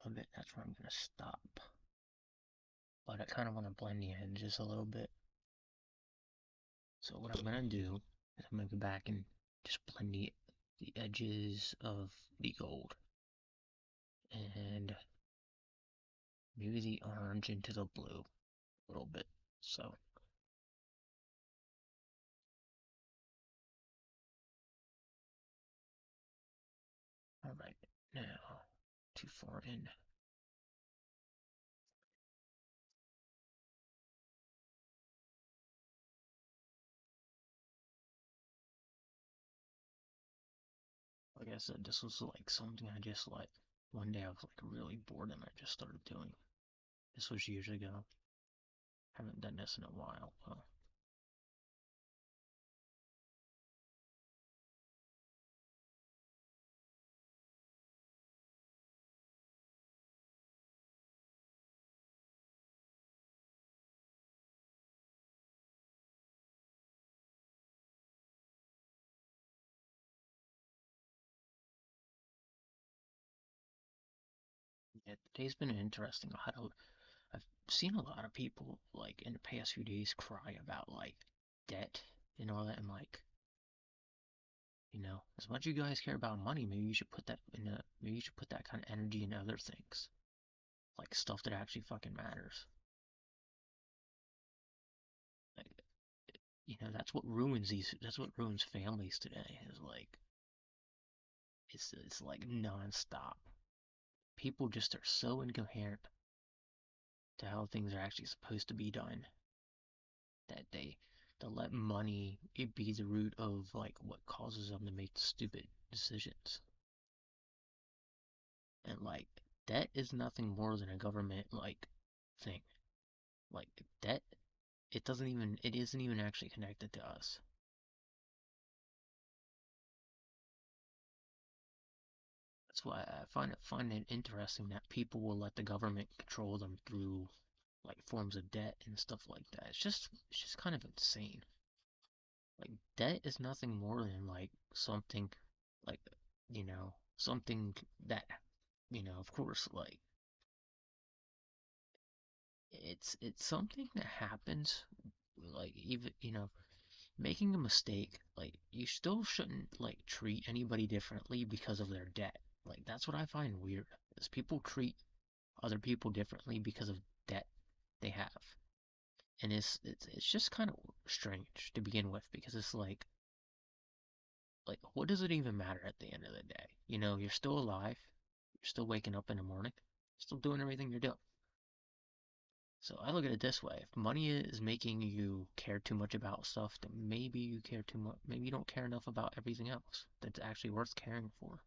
of it. That's where I'm gonna stop. But I kind of want to blend the edges a little bit. So what I'm gonna do is I'm gonna go back and just blend the edges of the gold and maybe the orange into the blue a little bit. So all right, now too far in. Like I said, this was like something I just like one day I was like really bored and I just started doing. This was years ago. Haven't done this in a while. Yeah, today's been interesting. I've seen a lot of people like in the past few days cry about like debt and all that, and like as much as you guys care about money, maybe you should put that in a maybe you should put that kind of energy in other things, like stuff that actually fucking matters. Like, that's what ruins families today. Is like it's like nonstop. People just are so incoherent to how things are actually supposed to be done that they let money it be the root of like what causes them to make stupid decisions. And like debt is nothing more than a government like thing. Like debt it isn't even actually connected to us. That's why I find it interesting that people will let the government control them through like forms of debt and stuff like that. It's just kind of insane. Like debt is nothing more than like something like something that of course like it's something that happens like even making a mistake like you still shouldn't like treat anybody differently because of their debt. Like that's what I find weird is people treat other people differently because of debt they have. And it's just kind of strange to begin with because it's like what does it even matter at the end of the day? You're still alive, you're still waking up in the morning, still doing everything you're doing. So I look at it this way: if money is making you care too much about stuff, then maybe you care too much. Maybe you don't care enough about everything else that's actually worth caring for.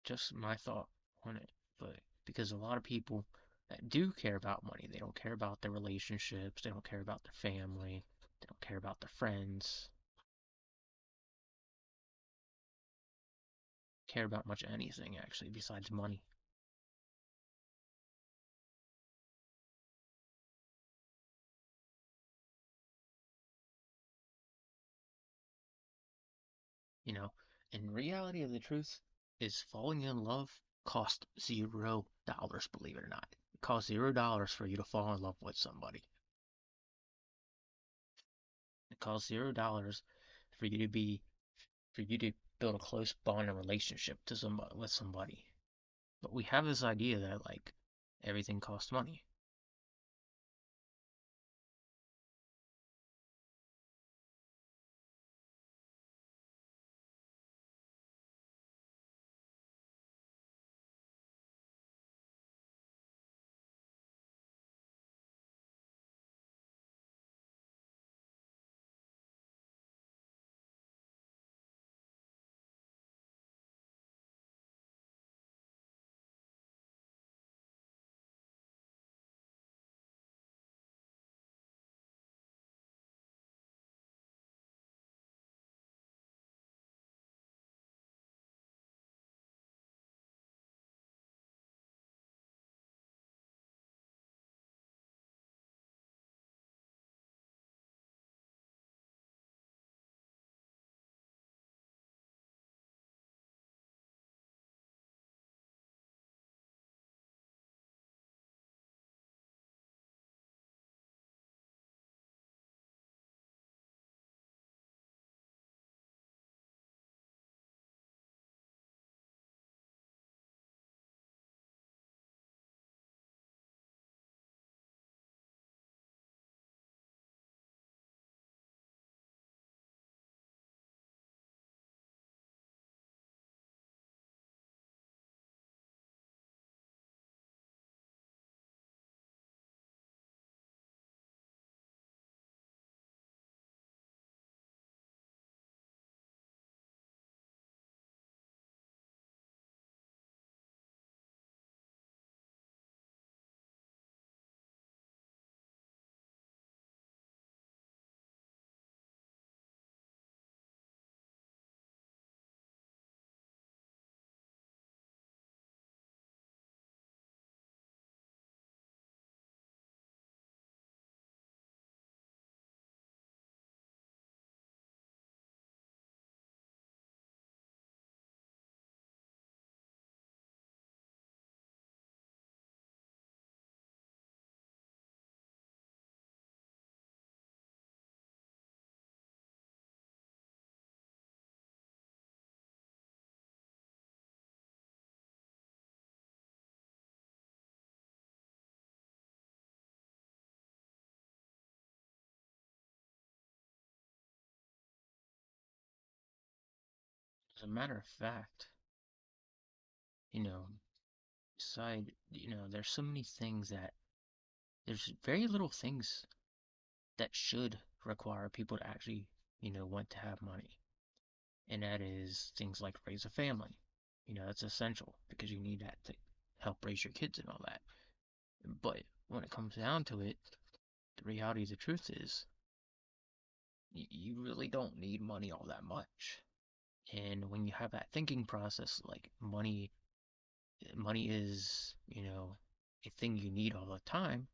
Just my thought on it. But because a lot of people that do care about money, they don't care about their relationships, they don't care about their family, they don't care about their friends, care about much anything actually besides money. You know, and reality of the truth is falling in love cost $0, believe it or not. It costs $0 for you to fall in love with somebody. It costs $0 for you to be for you to build a close bond and relationship to somebody with somebody. But we have this idea that like everything costs money. a matter of fact, you know, there's so many things that there's very little things that should require people to actually, want to have money. And that is things like raise a family. That's essential because you need that to help raise your kids and all that. But when it comes down to it, the reality of the truth is you really don't need money all that much. And when you have that thinking process, like money is, a thing you need all the time,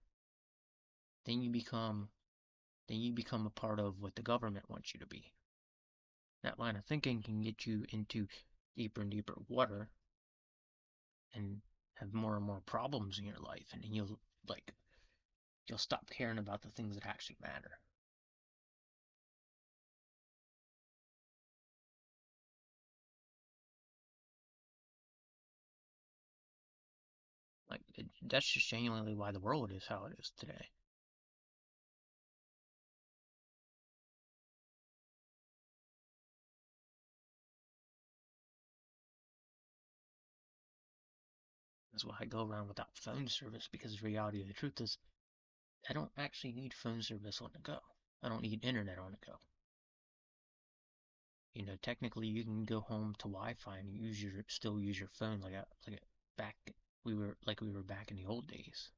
then you become a part of what the government wants you to be. That line of thinking can get you into deeper and deeper water and have more and more problems in your life, and then like you'll stop caring about the things that actually matter. That's just genuinely why the world is how it is today. That's why I go around without phone service, because the reality of the truth is I don't actually need phone service on the go. I don't need internet on the go. Technically you can go home to Wi-Fi and still use your phone back we were back in the old days.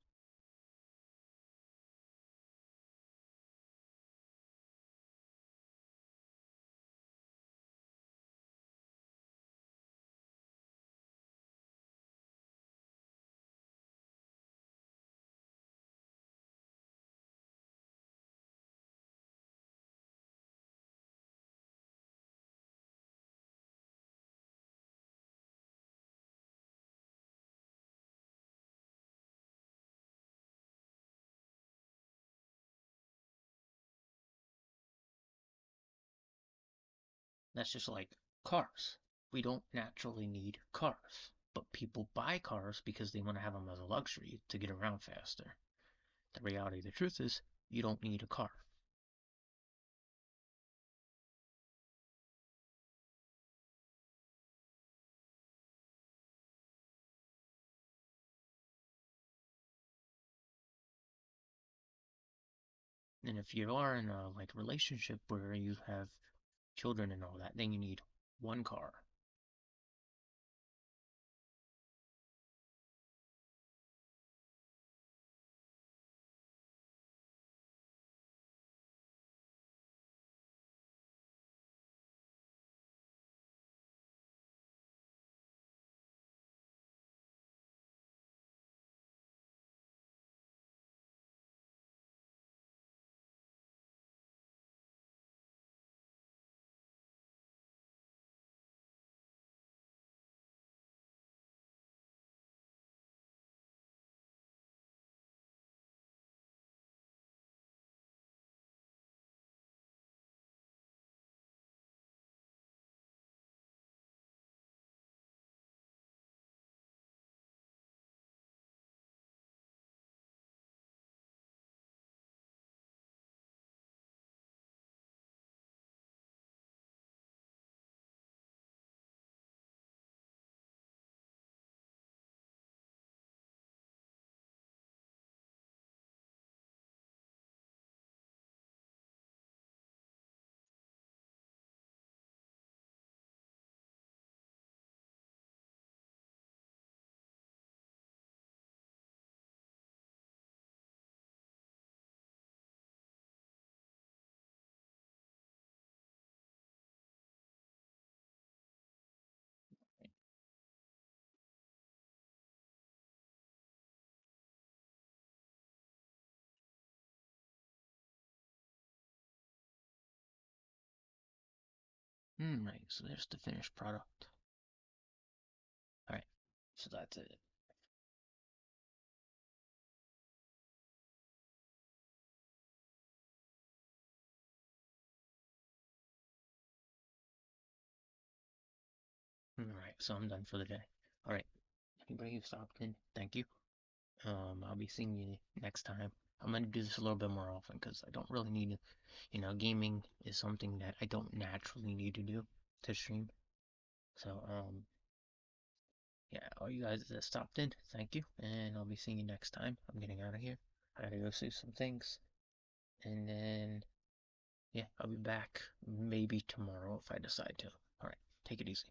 That's just like cars. We don't naturally need cars, but people buy cars because they want to have them as a luxury to get around faster. The reality of the truth is, you don't need a car. And if you are in a relationship where you have children and all that, then you need one car. Right, so there's the finished product. Alright, so that's it. Alright, so I'm done for the day. Alright, anybody who stopped in, thank you. I'll be seeing you next time. I'm gonna do this a little bit more often because I don't really need to, gaming is something that I don't naturally need to do to stream. So, yeah, all you guys that stopped in, thank you, and I'll be seeing you next time. I'm getting out of here. I gotta go see some things, and then, yeah, I'll be back maybe tomorrow if I decide to. Alright, take it easy.